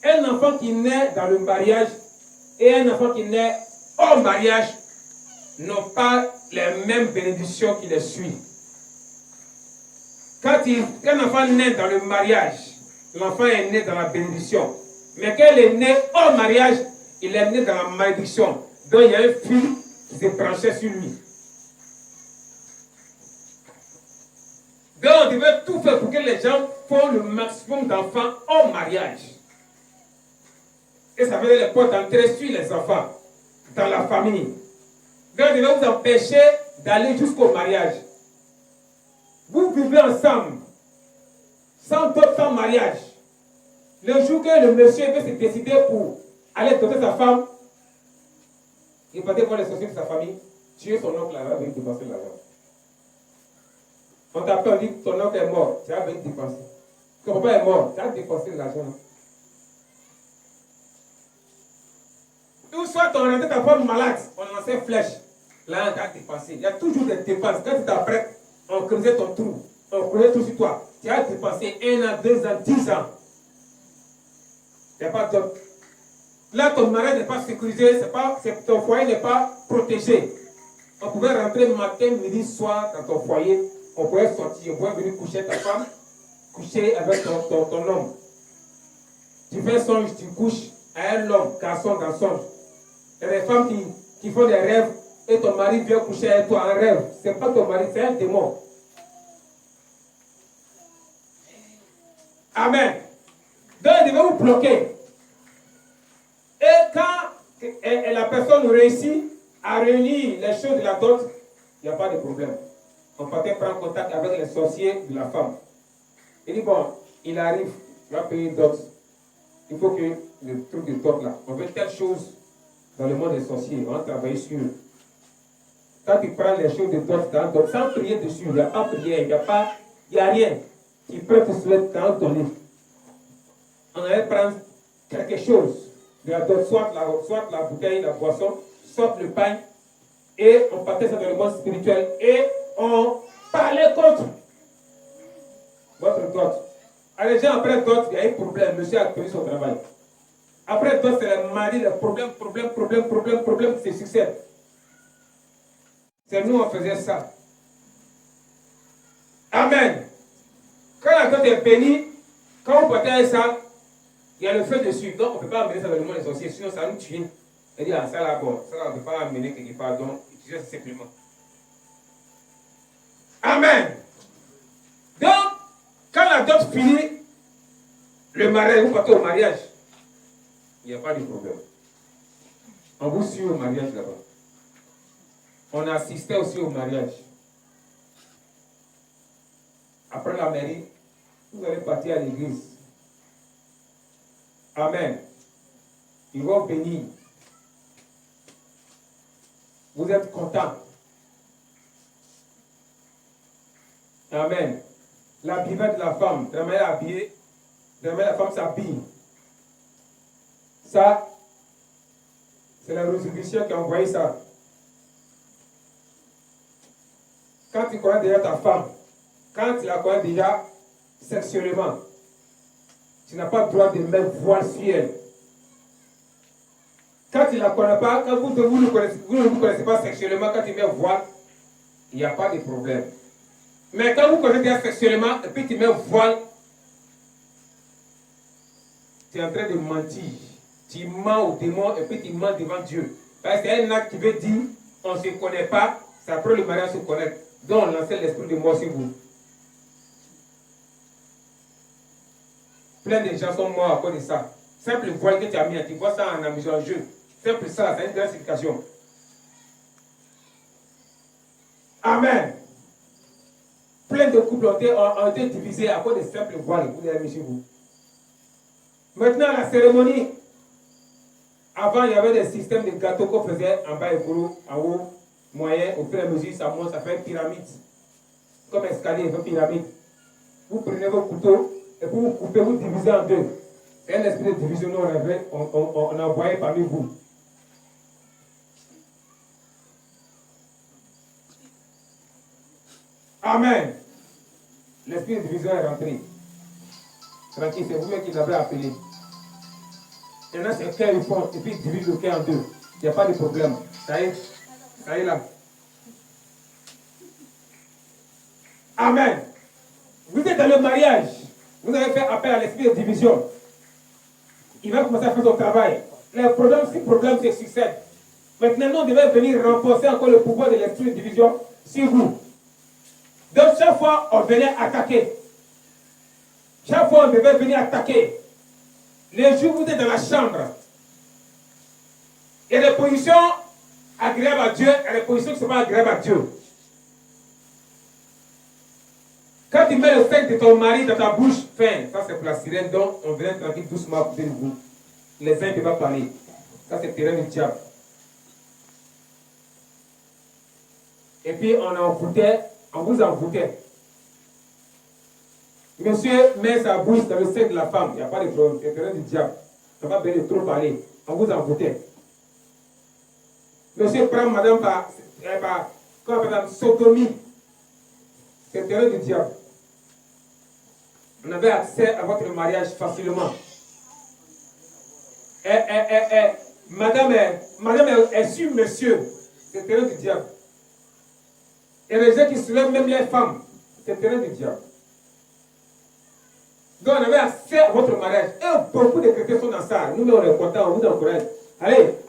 Un enfant qui naît dans le mariage et un enfant qui naît hors mariage n'ont pas les mêmes bénédictions qui les suivent. Quand un enfant naît dans le mariage, l'enfant est né dans la bénédiction. Mais quand il est né hors mariage, il est né dans la malédiction. Donc il y a un fil qui s'est branché sur lui. Donc on devait tout faire pour que les gens font le maximum d'enfants hors mariage. Et ça veut dire les portes d'entrée sur les enfants, dans la famille. Donc on devait vous empêcher d'aller jusqu'au mariage. Vous vivez ensemble, sans mariage. Le jour que le monsieur veut se décider pour aller donner sa femme, il va voir les sociétés de sa famille, tuer son oncle là-bas, il va dépenser l'argent. On t'appelle, on dit ton oncle est mort, tu vas venir dépenser. Ton papa est mort, tu vas dépenser l'argent. Ou soit on rendait ta femme malade, on lançait flèche. Là, on va dépenser. Il y a toujours des dépenses. Quand tu t'apprêtes, on creusait ton trou. On creusait tout sur toi. Tu as dépensé 1 an, 2 ans, 10 ans. Il n'y a pas d'autre. Là, ton mariage n'est pas sécurisé, ton foyer n'est pas protégé. On pouvait rentrer matin, midi, soir dans ton foyer. On pouvait sortir, on pouvait venir coucher avec ta femme, coucher avec ton homme. Tu fais un songe, tu couches à un homme, garçon dans songe. Il y a des femmes qui font des rêves et ton mari vient coucher avec toi en rêve. Ce n'est pas ton mari, c'est un démon. Amen. Donc, il devait vous bloquer. Et quand la personne réussit à réunir les choses de la dot, il n'y a pas de problème. On partait prendre contact avec les sorciers de la femme. Il dit, bon, il arrive, il va payer une dot. Il faut que le truc de dot là, on veut telle chose dans le monde des sorciers, on va travailler sur eux. Quand tu prends les choses de dot dans dot, sans prier dessus, il n'y a pas prière, il n'y a rien. Tu peux te souhaiter dans donner. On allait prendre quelque chose de la dot, soit la bouteille, la boisson, soit le pain, et on partait ça dans le monde spirituel, et on parlait contre votre dot. Alors, les gens après dot, il y a un problème, monsieur a perdu son travail. Après, d'autres, c'est le mari, le problème qui se succèdent. C'est nous, on faisait ça. Amen. Quand la dot est bénie, quand vous partez ça, il y a le feu dessus. Donc, on ne peut pas amener ça dans le monde des sorciers, sinon ça nous tue. Elle dit, ah, ça là, bon, ça là, on ne peut pas amener quelque part, donc utilisez ça simplement. Amen. Donc, quand la dot finit, le mariage, vous partez au mariage, il n'y a pas de problème. On vous suit au mariage là-bas. On assistait aussi au mariage. Après la mairie, vous allez partir à l'église. Amen. Ils vont bénir. Vous êtes contents. Amen. L'habillement de la femme, de la manière habillée, de la manière la femme s'habille. Ça, c'est la résolution qui a envoyé ça. Quand tu connais déjà ta femme, quand tu la connais déjà sexuellement, tu n'as pas le droit de mettre voile sur elle. Quand tu ne la connais pas, quand vous ne vous connaissez pas sexuellement, quand tu mets voile, il n'y a pas de problème. Mais quand vous connaissez déjà sexuellement, et puis tu mets voile, tu es en train de mentir. Tu mens au démon et puis tu mens devant Dieu. Parce que c'est un acte qui veut dire, on ne se connaît pas, c'est après le mariage se connaître. Donc on lance l'esprit de mort sur vous. Plein de gens sont morts à cause de ça. Simple voile que tu as mis, tu vois ça en amusant en jeu. Simple ça, c'est une grande signification. Amen. Plein de couples ont été divisés à cause de simples voiles que vous avez mis sur vous. Maintenant, la cérémonie. Avant, il y avait des systèmes de gâteaux qu'on faisait en bas et en haut, moyen, au fur et à mesure, ça monte, ça fait une pyramide. Comme escalier, une pyramide. Vous prenez vos couteaux et puis vous coupez, vous divisez en deux. C'est un esprit de division on a envoyé parmi vous. Amen. L'esprit de division est rentré. Tranquille, c'est vous-même qui l'avez appelé. Il y en a c'est cœur, ils font, et puis ils divisent le cœur en deux. Il n'y a pas de problème. Ça y est là. Amen. Vous êtes dans le mariage. Vous avez fait appel à l'esprit de division. Il va commencer à faire son travail. Les problèmes se succèdent. Maintenant, nous devons venir renforcer encore le pouvoir de l'esprit de division sur vous. Donc, chaque fois, on venait attaquer. Chaque fois, on devait venir attaquer. Les jours où vous êtes dans la chambre, il y a des positions agréables à Dieu et des positions qui ne sont pas agréables à Dieu. Quand tu mets le sein de ton mari dans ta bouche, fin, ça c'est pour la sirène, donc on vient tranquille doucement à côté de vous. Les uns ne peuvent pas parler. Ça c'est le terrain du diable. Et puis on vous envoûtait. Monsieur met sa bouche dans le sein de la femme. Il n'y a pas de problème. C'est le terrain du diable. Ça va bien de trop parler. On vous envoûtait. Monsieur prend madame par sodomie. C'est le terrain du diable. On avait accès à votre mariage facilement. Madame est sur monsieur. C'est le terrain du diable. Et les gens qui soulèvent même les femmes. C'est le terrain du diable. Donc on avait accès à votre mariage. Et beaucoup de chrétiens sont dans ça. Nous, on est contents, on vous encourage. Allez.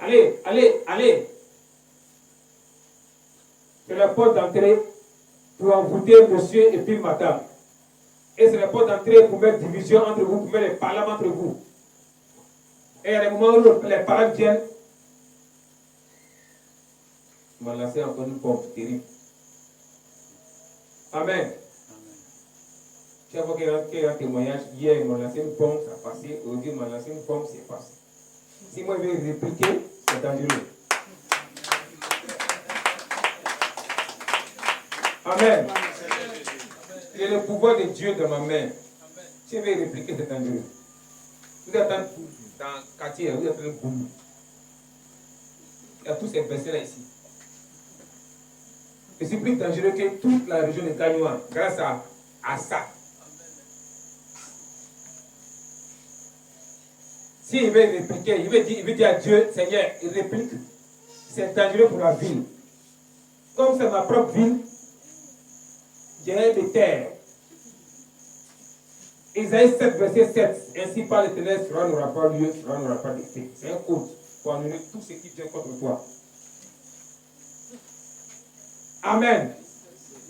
C'est la porte d'entrée pour envoûter monsieur et puis madame. Et c'est la porte d'entrée pour mettre division entre vous, pour mettre les parlements entre vous. Et il y a des moments où les parents viennent. On m'a lancé encore une pompe terrible. Amen. Chaque fois qu'il y a un témoignage, hier, ils m'ont lancé une pompe, ça a passé. Aujourd'hui, ils m'ont lancé une pompe, c'est passé. Si moi, je vais répliquer, c'est dangereux. Amen. J'ai le pouvoir de Dieu dans ma main. Si je vais répliquer, c'est dangereux. Vous êtes dans le quartier, vous êtes dans le boum. Il y a tous ces personnes là ici. Et c'est plus dangereux que toute la région de Kanywa, grâce à ça. S'il veut répliquer, il veut dire à Dieu, Seigneur, il réplique. C'est dangereux pour la ville. Comme c'est ma propre ville, j'ai des terres. Isaïe 7, verset 7. Ainsi par l'Éternel, cela n'aura pas lieu, cela n'aura pas d'effet. C'est un code pour annuler tout ce qui vient contre toi. Amen.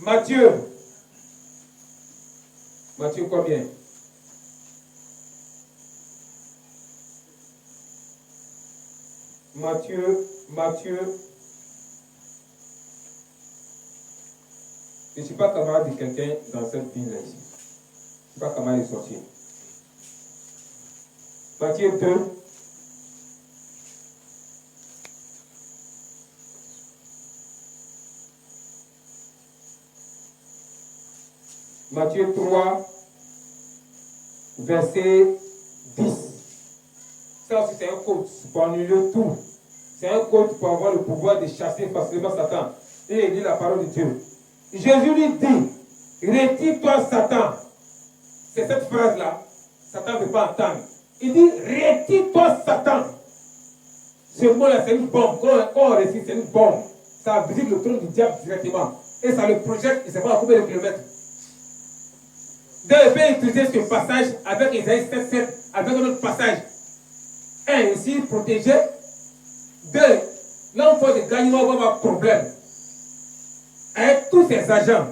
Matthieu. Matthieu combien? Matthieu. Je ne suis pas camarade de quelqu'un dans cette ville-là ici. Je ne suis pas camarade de sorcier. Matthieu 2. Matthieu 3, verset 10. Ça aussi, c'est un code pour annuler tout. C'est un code pour avoir le pouvoir de chasser facilement Satan. Et il dit la parole de Dieu. Jésus lui dit, retire-toi Satan. C'est cette phrase-là. Satan ne veut pas entendre. Il dit, retire-toi Satan. Ce mot-là, c'est une bombe. Quand on récite, c'est une bombe. Ça visite le trône du diable directement. Et ça le projette, il ne sait pas à combien de kilomètres. Donc, il peut utiliser ce passage avec Isaïe 7, avec un autre passage. Un, ici, protégé. Deux, l'enfant de Gagnon va avoir problème. Avec tous ses agents.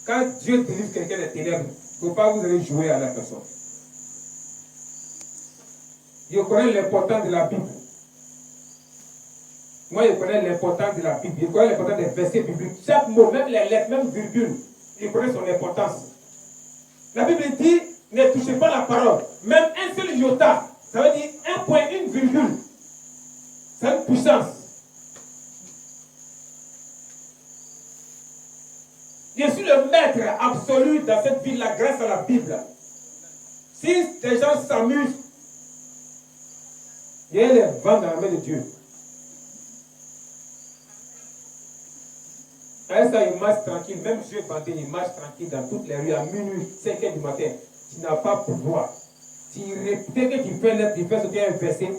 Quand Dieu délivre quelqu'un des ténèbres, il ne faut pas vous allez jouer à la personne. Je connais l'importance de la Bible. Moi, je connais l'importance de la Bible. Je connais l'importance des versets bibliques. Chaque mot, même les lettres, même virgule, je connais son importance. La Bible dit, ne touchez pas la parole. Même un seul iota, ça veut dire un point, une virgule. C'est une puissance. Je suis le maître absolu dans cette ville-là grâce à la Bible. Si les gens s'amusent, il y a les vents dans la main de Dieu. À ça, il marche tranquille, même Dieu bandé, il marche tranquille dans toutes les rues à minuit, 5 h du matin. Tu n'as pas pouvoir. Dès que tu fais l'être, tu fais ce qu'il y a un verset,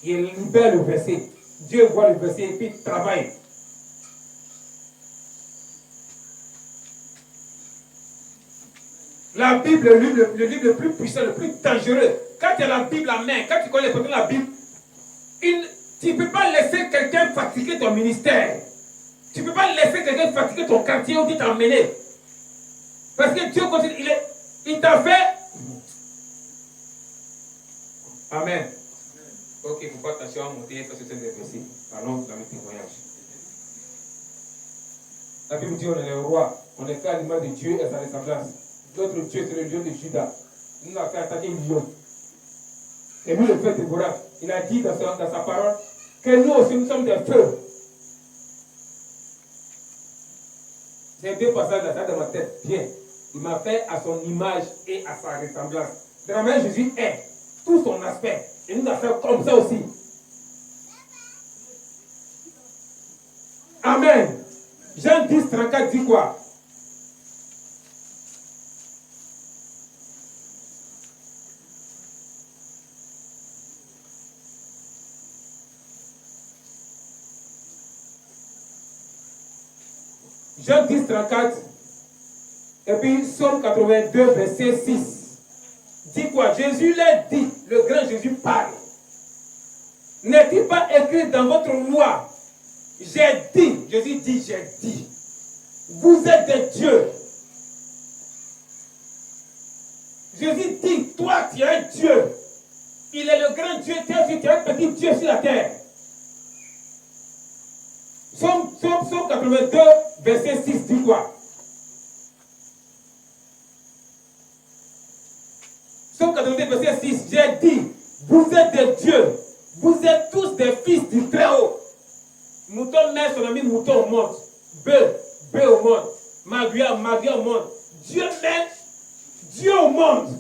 il libère le verset. Dieu voit le verset et puis il travaille. La Bible est le livre le plus puissant, le plus dangereux. Quand tu as la Bible en main, quand tu connais la Bible, tu ne peux pas laisser quelqu'un fatiguer ton ministère. Tu ne peux pas laisser quelqu'un fatiguer ton quartier où tu t'es emmené. Parce que Dieu continue, il t'a fait. Amen. Ok, il ne faut pas attention à monter parce que c'est des versets. Allons dans le témoignage. La Bible dit on est le roi, on est fait à l'image de Dieu et sa ressemblance. Notre Dieu, c'est le lion de Juda. Il nous a fait attaquer un lion. Et nous, le fait Déborah, il a dit dans sa parole que nous aussi, nous sommes des feux. C'est deux passages dans ma tête. Bien. Il m'a fait à son image et à sa ressemblance. De la manière Jésus est, tout son aspect. Et nous a fait comme ça aussi. Amen. Jean 10, 34 dit quoi? Jean 10, 34, et puis Psaume 82, verset 6. Dit quoi? Jésus l'a dit, le grand Jésus parle. N'est-il pas écrit dans votre loi? J'ai dit, Jésus dit, j'ai dit. Vous êtes des dieux. Jésus dit, toi tu es un Dieu. Il est le grand Dieu, tu es un petit Dieu sur la terre. Psaume 82, verset 6 dit quoi? Psaume 82, verset 6, j'ai dit, vous êtes des dieux, vous êtes tous des fils du Très-Haut. Mouton met son ami mouton au monde, bœuf au monde, magua au monde. Dieu met Dieu au monde.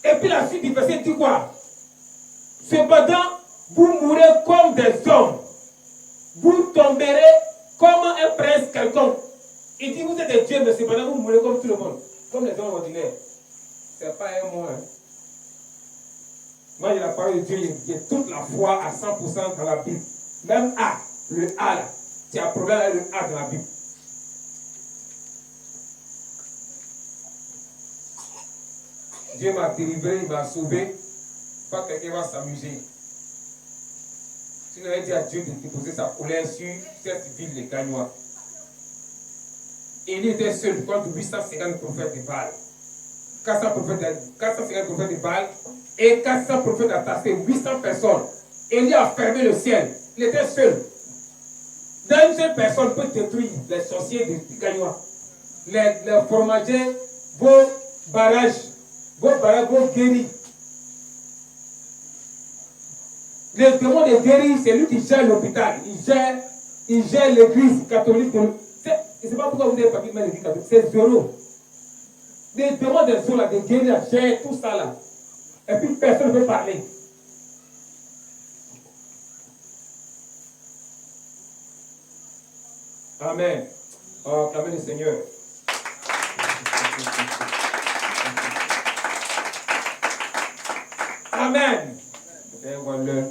Et puis la suite du verset dit quoi? Cependant, vous mourrez comme des hommes. Vous tomberez comme un prince quelconque. Il dit, vous êtes des dieux, mais cependant vous mourrez comme tout le monde, comme les hommes ordinaires. Ce n'est pas un mot. Hein. Moi, j'ai la parole de Dieu, j'ai toute la foi à 100% dans la Bible. Même A, le A là, tu as un problème avec le A dans la Bible. Dieu m'a délivré, il m'a sauvé. Pas quelqu'un va s'amuser. Si on avait dit à Dieu de déposer sa colère sur cette ville de Gagnois. Il était seul contre 850 prophètes de Baal. 450 prophètes de Baal et 400 prophètes d'Atassé, 800 personnes. Élie a fermé le ciel. Il était seul. Dans une seule personne peut détruire les sorciers de Gagnois. Les fromagers, vos barrages, vos guéris. Le démon de guérir, c'est lui qui gère l'hôpital. Il gère l'église catholique. Je ne sais pas pourquoi vous n'avez pas dit l'église catholique. C'est zéro. Les démons de zéro, de guérir, gère tout ça là. Et puis personne ne peut parler. Amen. Oh, acclamez le Seigneur. Amen. Et voilà.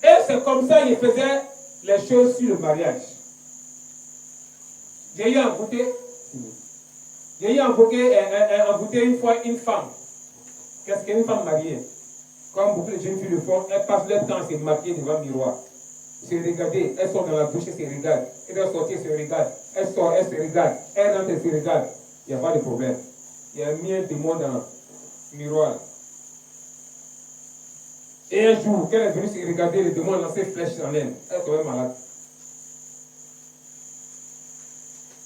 Et c'est comme ça qu'il faisait les choses sur le mariage. J'ai eu envoûté une fois une femme. Qu'est-ce qu'une femme mariée? Comme beaucoup de jeunes filles le font, elles passent leur temps à se maquiller devant le miroir. Se regarder, elles sont dans la douche, elles se regardent. Elles doivent sortir, elles se regardent. Elles sortent, elles se regardent. Elles rentrent, elles se regardent. Il n'y a pas de problème. Il y a mis un démon dans le miroir. Et un jour, quand elle est venue se regarder, le démon a lancé une flèche dans elle. Elle est tombée malade.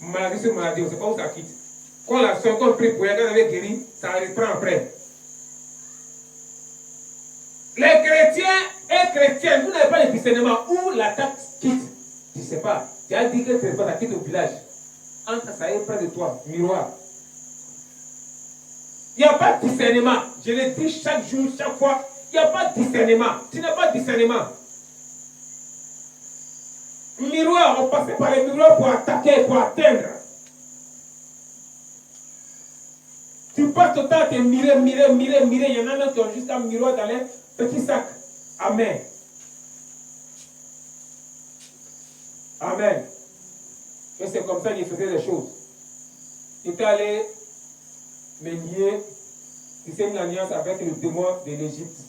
Maladie sur maladie, on ne sait pas où ça quitte. Quand la soeur, quand on prie pour elle, quand elle avait guéri, ça reprend après. Les chrétiens et chrétiennes, vous n'avez pas le discernement où l'attaque quitte. Tu ne sais pas. Tu as dit que tu ne sais pas, ça quitte au village. Entre ça est près de toi, miroir. Il n'y a pas de discernement. Je le dis chaque jour, chaque fois. Il n'y a pas de discernement. Tu n'as pas de discernement. Miroir, on passait par les miroirs pour attaquer, pour atteindre. Tu passes tout le temps à te mirer. Il y en a même qui ont juste un miroir dans les petits sacs. Amen. Amen. Et c'est comme ça qu'il faisait les choses. Il était allé me lier. Il s'est mis en alliance avec le démon de l'Égypte.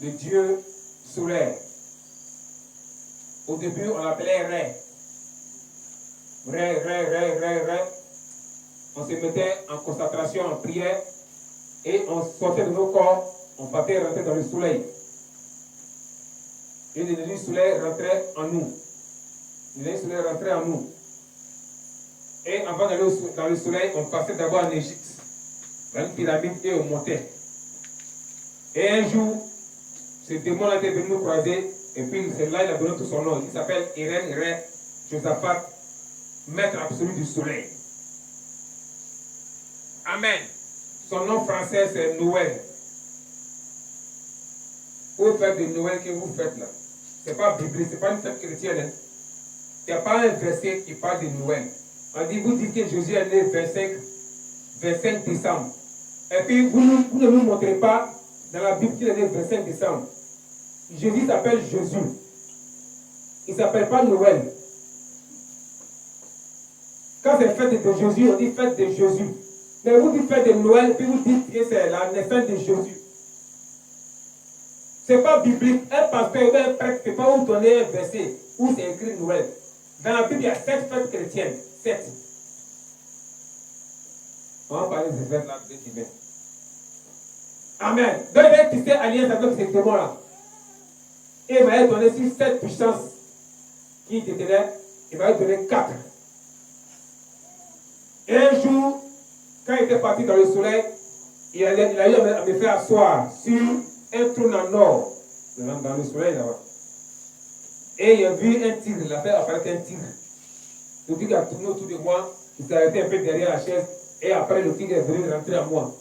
Le dieu solaire. Au début, on l'appelait Ré. On se mettait en concentration, en prière, et on sortait de nos corps, on partait rentrer dans le soleil. Et l'énergie du soleil rentrait en nous. L'énergie du soleil rentrait en nous. Et avant d'aller dans le soleil, on passait d'abord en Égypte, dans une pyramide, et on montait. Et un jour, ce démon était venu nous croiser, et puis c'est là il a donné tout son nom. Il s'appelle Irène Ré Josaphat, maître absolu du soleil. Amen. Son nom français c'est Noël. Vous faites de Noël que vous faites là. Ce n'est pas biblique, ce n'est pas une fête chrétienne. Hein. Il n'y a pas un verset qui parle de Noël. On dit, vous dites que Jésus est né 25 décembre. Et puis vous ne nous montrez pas dans la Bible qu'il est né 25 décembre. Jésus s'appelle Jésus. Il ne s'appelle pas Noël. Quand c'est fête de Jésus, on dit fête de Jésus. Mais vous dites fête de Noël, puis vous dites que c'est la naissance de Jésus. Ce n'est pas biblique. Un pasteur ou un prêtre ne peut pas vous donner un verset où c'est écrit Noël. Dans la Bible, il y a 7 fêtes chrétiennes. 7. On va parler de ces fêtes-là de divin. Amen. Donc, il va tisser alliance avec ces démons-là. Et il m'a donné 7 puissances qui détenaient. Il m'a donné 4. Et un jour, quand il était parti dans le soleil, il a eu à me faire asseoir sur un trône en or, dans le soleil là-bas. Et il a vu un tigre, il a fait apparaître un tigre. Le tigre a tourné autour de moi, il s'est arrêté un peu derrière la chaise, et après le tigre est venu rentrer à moi.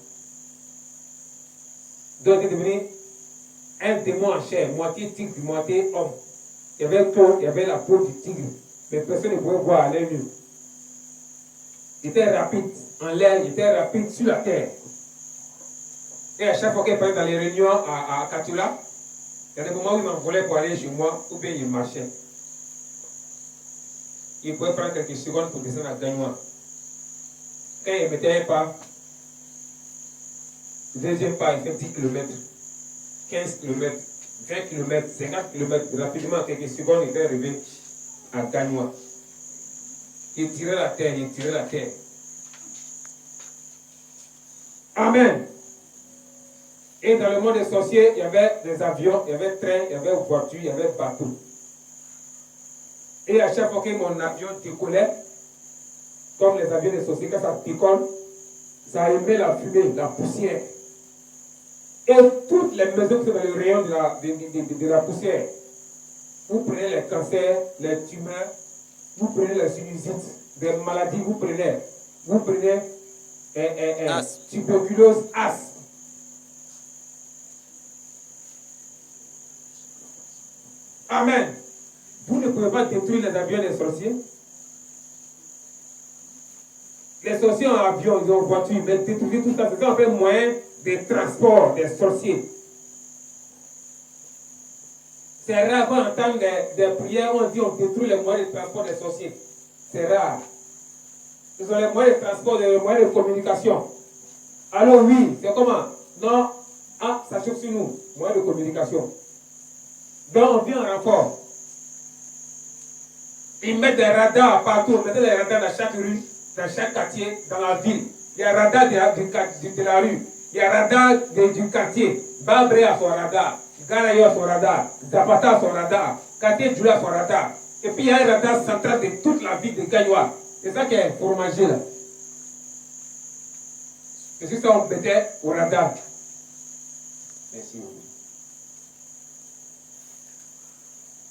Donc il est devenu un démon en chair, moitié tigre, moitié homme. Il y avait la peau du tigre. mais personne ne pouvait voir à l'œil nu. Il était rapide en l'air, il était rapide sur la terre. Et à chaque fois qu'il parlait dans les réunions à Katula, il y a des moments où il m'envolait pour aller chez moi, ou bien il marchait. Il pouvait prendre quelques secondes pour descendre à Gagnois. Quand il mettait un pas, le deuxième pas, il fait 10 km, 15 km, 20 km, 50 km. Rapidement, en quelques secondes, il était arrivé à Gagnois. Il tirait la terre, il tirait la terre. Amen. Et dans le monde des sorciers, il y avait des avions, il y avait trains, il y avait voitures, il y avait bateaux. Et à chaque fois que mon avion décollait, comme les avions des sorciers, quand ça décolle, ça émet la fumée, la poussière. Et toutes les maisons qui sont dans le rayon de la poussière, vous prenez les cancers, les tumeurs, vous prenez les sinusites, des maladies, vous prenez tuberculose, asthme. Amen. Vous ne pouvez pas détruire les avions des sorciers. Les sorciers ont avion, ils ont voiture, mais détruire tout ça, c'est ça en fait moyen de transport des sorciers. C'est rare qu'on entende des prières où on dit on détruit les moyens de transport des sorciers. C'est rare. Ils ont les moyens de transport, les moyens de communication. Alors oui, c'est comment? Non, ah, ça chauffe sur nous, moyens de communication. Donc on vient en renfort. Ils mettent des radars partout, ils mettent des radars dans chaque rue, dans chaque quartier, dans la ville. Il y a radar de la rue, il y a radar du quartier. Babré a son radar, Garayo a son radar, Zapata a son radar, Quartier Djoula a son radar. Et puis il y a un radar central de toute la ville de Gagnoa. C'est ça qui est fromager là. C'est juste ça on mettait au radar. Merci.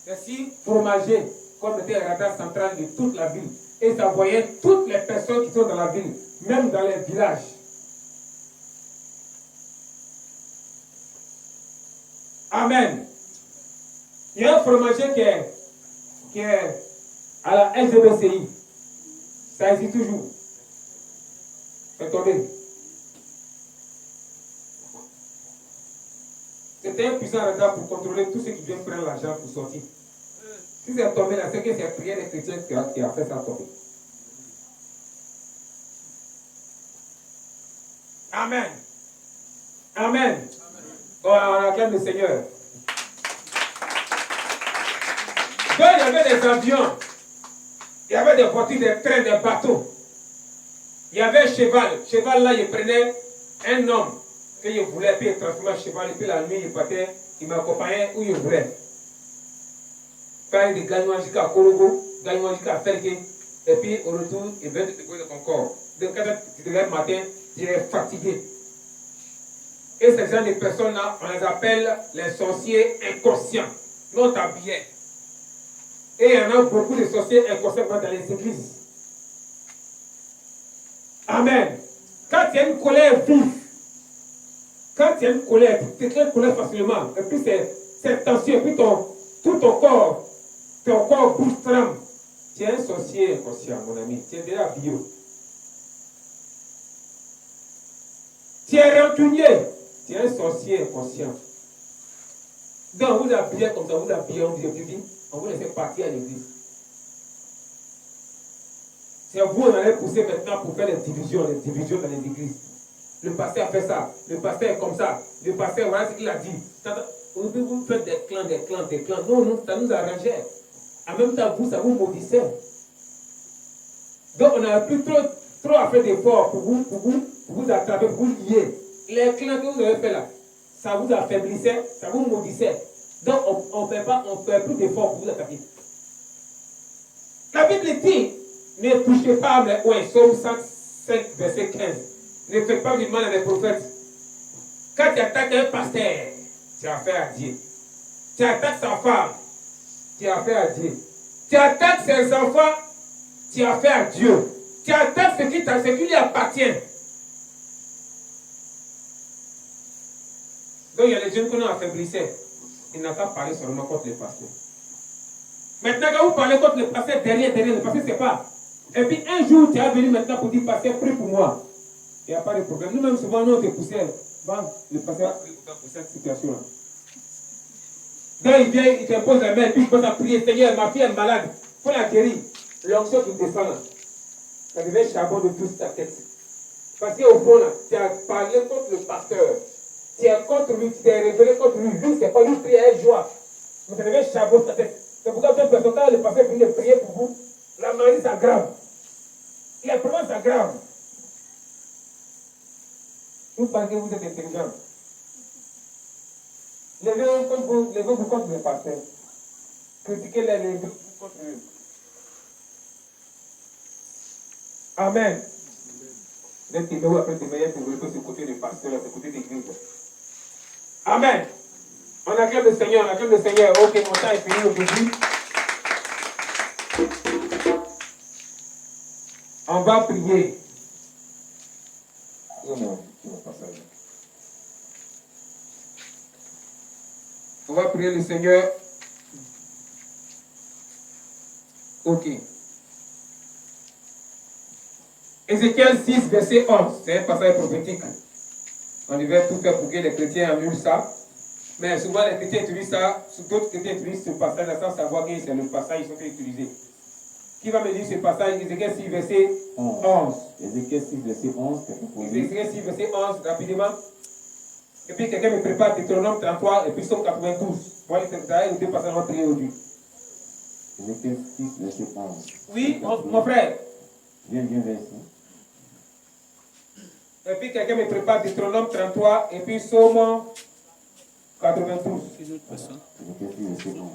C'est si fromager qu'on mettait un radar central de toute la ville. Et ça voyait toutes les personnes qui sont dans la ville, même dans les villages. Amen. Il y a un fromager qui est à la SGBCI. Ça existe toujours. C'est tombé. C'était un puissant radar pour contrôler tous ceux qui viennent prendre l'argent pour sortir. Si c'est tombé là, c'est que c'est la prière des chrétiens qui a fait ça tomber. Amen. Amen. Oh, on acclame le Seigneur. Donc, il y avait des avions, il y avait des voitures, des trains, des bateaux. Il y avait un cheval. Cheval là, il prenait un homme que il voulait, puis il transformait en cheval, et puis la nuit, il partait, il m'accompagnait où il voulait. Faire des gagnants jusqu'à Korogo, gagnants jusqu'à Fergué, et puis au retour, il vient de décoller ton corps. Donc, quand tu te lèves le matin, tu es fatigué. Et ces gens de personnes-là, on les appelle les sorciers inconscients, non habillés. Et il y en a beaucoup de sorciers inconscients dans les églises. Amen. Quand il y a une colère vive, quand il y a une colère, tu t'éclaires colère facilement, et puis c'est tension, et puis tout ton corps bouge tremble. Tu es un sorcier inconscient, mon ami. Tu es déjà bio. Tu es rancunier. Tu es un sorcier inconscient. Donc, on vous habillez comme ça, vous habillez, on vous laisse partir à l'église. C'est vous, on allait pousser maintenant pour faire des divisions dans les églises. Le pasteur a fait ça, le pasteur est comme ça, le pasteur, voilà ce qu'il a dit. Vous faites des clans. Non, ça nous arrangeait. En même temps, vous, ça vous maudissait. Donc, on n'a plus trop à faire d'efforts pour vous attraper, pour vous lier. Les clans que vous avez fait là, ça vous affaiblissait, ça vous maudissait. Donc, on ne fait plus d'efforts pour vous attaquer. La Bible dit, ne touchez pas les oins, Psaume 105, verset 15. Ne faites pas du mal à les prophètes. Quand tu attaques un pasteur, tu as affaire à Dieu. Tu attaques sa femme, tu as affaire à Dieu. Tu attaques ses enfants, tu as affaire à Dieu. Tu attaques ce qui lui appartient. Donc il y a les jeunes qu'on a affaiblissés. Ils n'ont pas parlé seulement contre les pasteurs. Maintenant, quand vous parlez contre le pasteur derrière, le pasteur ne sait pas. Et puis un jour, tu es venu maintenant pour dire, pasteur, prie pour moi. Il n'y a pas de problème. Nous-mêmes, souvent, nous, on te poussait. Le pasteur a pris pour cette situation-là. Donc, il vient, il t'impose la main, et puis il commence à prier, Seigneur, ma fille est malade. Il faut la guérir. L'onction qui descend là. Ça devient charbon de toute ta tête. Parce qu'au fond, là, tu as parlé contre le pasteur. Tu es contre lui, tu t'es révélé contre lui. Lui, c'est pas lui, prière, joie. Mais ça devient charbon de ta tête. C'est pourquoi quand le pasteur finit de prier pour vous, la maladie s'aggrave. Les problèmes s'aggravent. Vous pensez que vous êtes intelligent. Levez-vous contre le pasteur. Critiquez-les, levez-vous contre eux. Amen. Vous êtes vous après témoigner pour vous ce côté du pasteur, ce côté d'église. Amen. On acclame le Seigneur, on acclame le Seigneur. Ok, mon temps est fini aujourd'hui. On va prier. Oh non, tu vas pas ça. On va prier le Seigneur. Ok. Ézéchiel 6, verset 11. C'est un passage prophétique. On devait tout faire pour que les chrétiens annulent ça. Mais souvent les chrétiens utilisent ça. D'autres chrétiens utilisent ce passage sans savoir que c'est le passage qu'ils sont utilisés. Qui va me dire ce passage? Ézéchiel 6, verset 11. Ézéchiel 6, verset 11. Ézéchiel 6, verset 11, rapidement. Et puis quelqu'un me prépare Deutéronome 33 et puis Somme 92. Moi, les deux passages vont prier aujourd'hui. Ézéchiel 6, verset 11. Oui, mon frère. Viens vers ici. Et puis quelqu'un me prépare Deutéronome 33 et puis Somme 92. Ézéchiel 6, verset 11.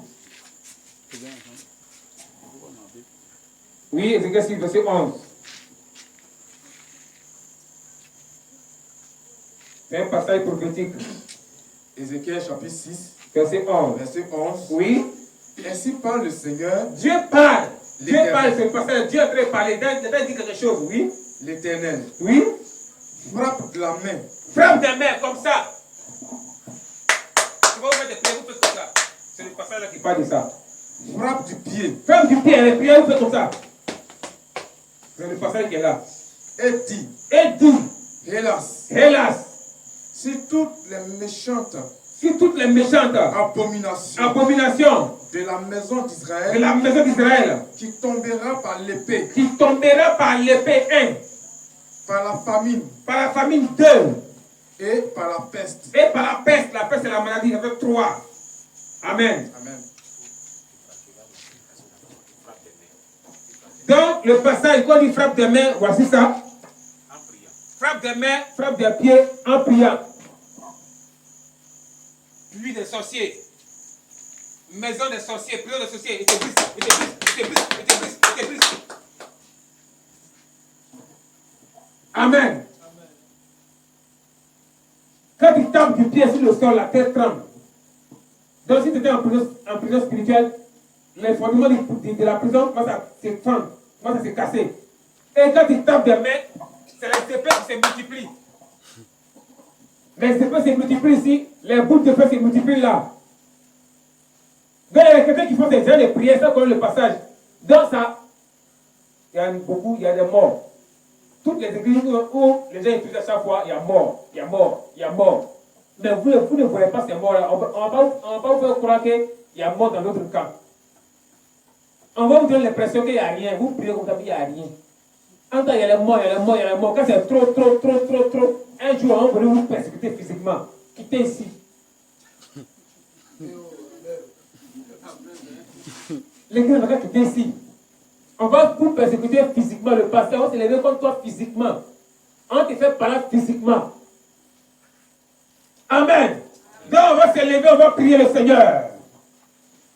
Oui, Ézéchiel 6, verset 11. C'est un passage prophétique. Ézéchiel chapitre 6, Verset 11. verset 11. Oui. Ainsi parle le Seigneur, Dieu parle. Dieu L'Éternel. parle, c'est le passage. Dieu est en train de parler. Il va dire quelque chose, oui. l'Éternel. Oui. Frappe de la main, Frappe des mains comme ça. Tu vas vous faire des prières, vous faites comme ça. C'est le passage là qui parle de ça. frappe du pied, Frappe du pied, les prières, vous faites comme ça. C'est le passage qui est là. et dit, Et dit, hélas, hélas, si toutes les méchantes si toutes les méchantes abominations de la maison de d'Israël la maison d'Israël qui tombera par l'épée, qui tombera par l'épée 1, par par la famine 2 et par la peste. et par la peste c'est la maladie, avec 3. Amen. Amen. Donc le passage, quand il frappe des mains, voici ça. Frappe des mains, frappe des pieds en priant. Lui des sorciers, maison des sorciers, prison des sorciers, et te brise, et te brise, et te brise, et te brise, et te brise. Amen. Quand tu tapes du pied sur le sol, la tête tremble. Donc si tu étais en prison spirituelle, les fondements de la prison commencent à se fendre, commencent à se casser. Et quand tu tapes des mains, c'est les épées qui se multiplient. Les épées se multiplient ici, les bouts de feu se multiplient là. Donc il y a des chrétiens qui font des gens de prières, ça connaît le passage. Dans ça, il y a beaucoup, il y a des morts. Toutes les églises où les gens étudient à chaque fois, il y a mort, il y a mort, il y a mort. Mais vous ne voyez pas ces morts-là. On ne va pas vous faire croire qu'il y a mort dans l'autre camp. On va vous donner l'impression qu'il n'y a rien. Vous priez comme ça, il n'y a rien. En temps, il y a les morts, il y a les morts, il y a les morts. Quand c'est trop, un jour, on va vous persécuter physiquement. Quittez ici. L'église va quitter ici. On va vous persécuter physiquement. Le pasteur va se lever contre toi physiquement. On te fait parler physiquement. Amen. Donc on va se lever, on va prier le Seigneur.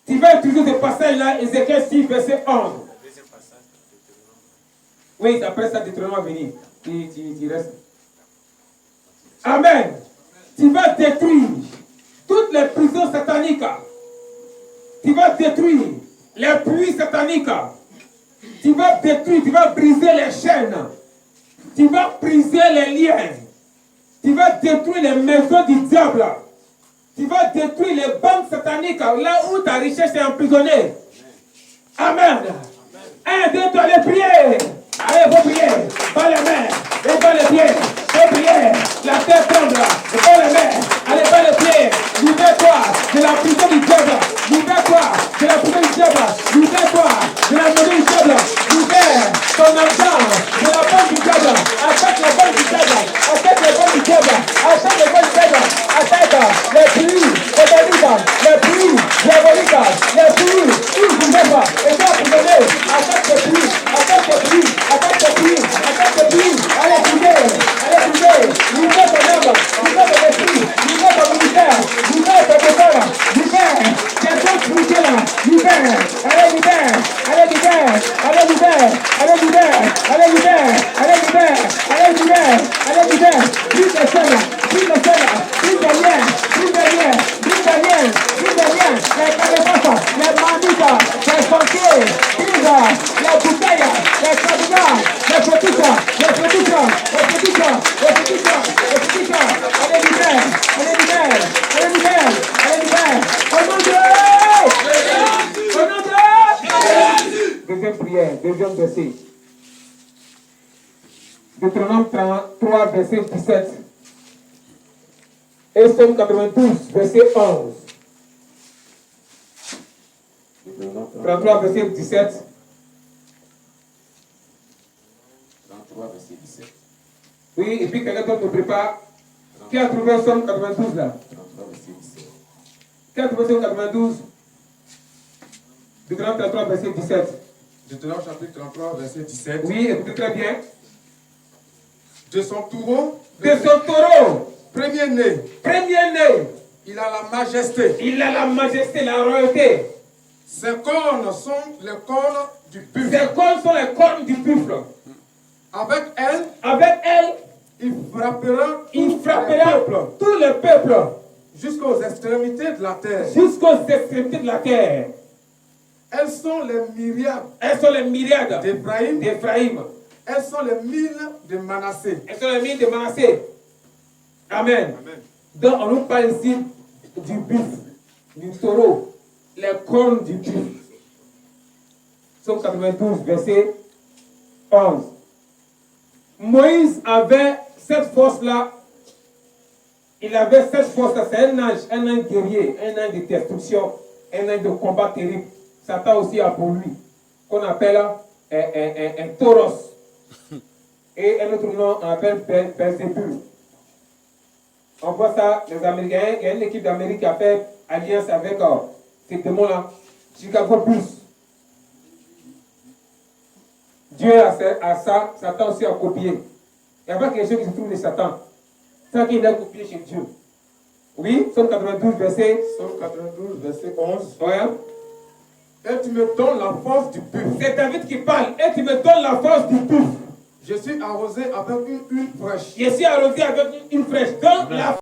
Tu vas utiliser ce passage-là, Ézéchiel 6, verset 11. Oui, après ça, Deutéronome va venir. Tu restes. Amen. Tu vas détruire toutes les prisons sataniques. Tu vas détruire les puits sataniques. Tu vas détruire, tu vas briser les chaînes. Tu vas briser les liens. Tu vas détruire les maisons du diable. Tu vas détruire les banques sataniques là où ta richesse est emprisonnée. Amen. 1, 2, 3, allez prier. Allez, vous priez. Pas les mains. Et pas les pieds. Vous priez. La tête tombe. Pas les mains. Allez, pas les pieds. Libère-toi de la prison du diable. Libère-toi de la prison du diable. Libère-toi de la maison du diable. Libère ton argent de la bonne du diable. Attaque les bonnes du diable. Attaque les bonnes du diable. Attaque les bonnes du diable. Attaque les pluies. Les pluies diaboliques. Les pluies. Ils vous lèvent. Et toi, vous venez. Attaque les pluies. Attaque les pluies. Attaque les pluies. Attaque les pluies. Allez, priez. Allez, priez. Libère ton âme. Libère ton esprit. Libère ton ministère. Libère ton école. Libère. Quelqu'un qui est là. Libère. Allez, libère. Allez, libère. Allez, libère. Allez, libère. Allez, libère. Allez, libère. Allez, libère. Allez, libère. Plus de scène. Plus de scène. Plus de lien. Plus de lien. Plus de lien. Plus de lien. Les calémas. Les manitas. Les sentiers. Les bouteilles. Les cabinets. Les petits. Les petits. Les petits. Les petits. Les petits. Allez, libère. Allez, libère. Allez, libère. Allez, libère. Au nom de Dieu. Au nom de Dieu. Deuxième prière, deuxième verset. Deutéronome 33, verset 17. Et Somme 92, verset 11. 33, verset 17. 33, verset 17. Oui, et puis quelqu'un d'autre me prépare. Qui a trouvé Somme 92 là? 33, verset 17. Qui a trouvé Somme 92? Deutéronome 33, verset 17. Deutéronome chapitre 33, verset 17. Oui, écoutez très bien. De son taureau, De son taureau, premier-né, il a la majesté. il a la majesté, la royauté. Ses cornes sont les cornes du buffle. Ses cornes sont les cornes du buffle. Avec elle, il frappera tous les peuples jusqu'aux extrémités de la terre. jusqu'aux extrémités de la terre. Elles sont les myriades Elles sont les myriades d'Éphraïm. d'Éphraïm. Elles sont les mille de Manassé. Elles sont les mille de Manassé. Amen. Amen. Donc on nous parle ici du buffle, du taureau, les cornes du buffle. Somme 92, verset 11. Moïse avait cette force-là. Il avait cette force-là. C'est un ange guerrier, un ange de destruction, un ange de combat terrible. Satan aussi a pour lui, qu'on appelle un tauros. Et un autre nom, on appelle Belzébul. On voit ça, les Américains, il y a une équipe d'Amérique qui a fait alliance avec ces démons-là, Chicago Bulls. Dieu a ça, Satan aussi a copié. Il n'y a pas quelque chose qui se trouve de Satan. C'est ça qu'il a copié chez Dieu. Oui, Somme 92, verset. Somme 92, verset 11. Ouais. Et tu me donnes la force du buffle. C'est David qui parle. Et tu me donnes la force du buffle. Je suis arrosé avec une fraîche. Je suis arrosé avec une fraîche. Donc la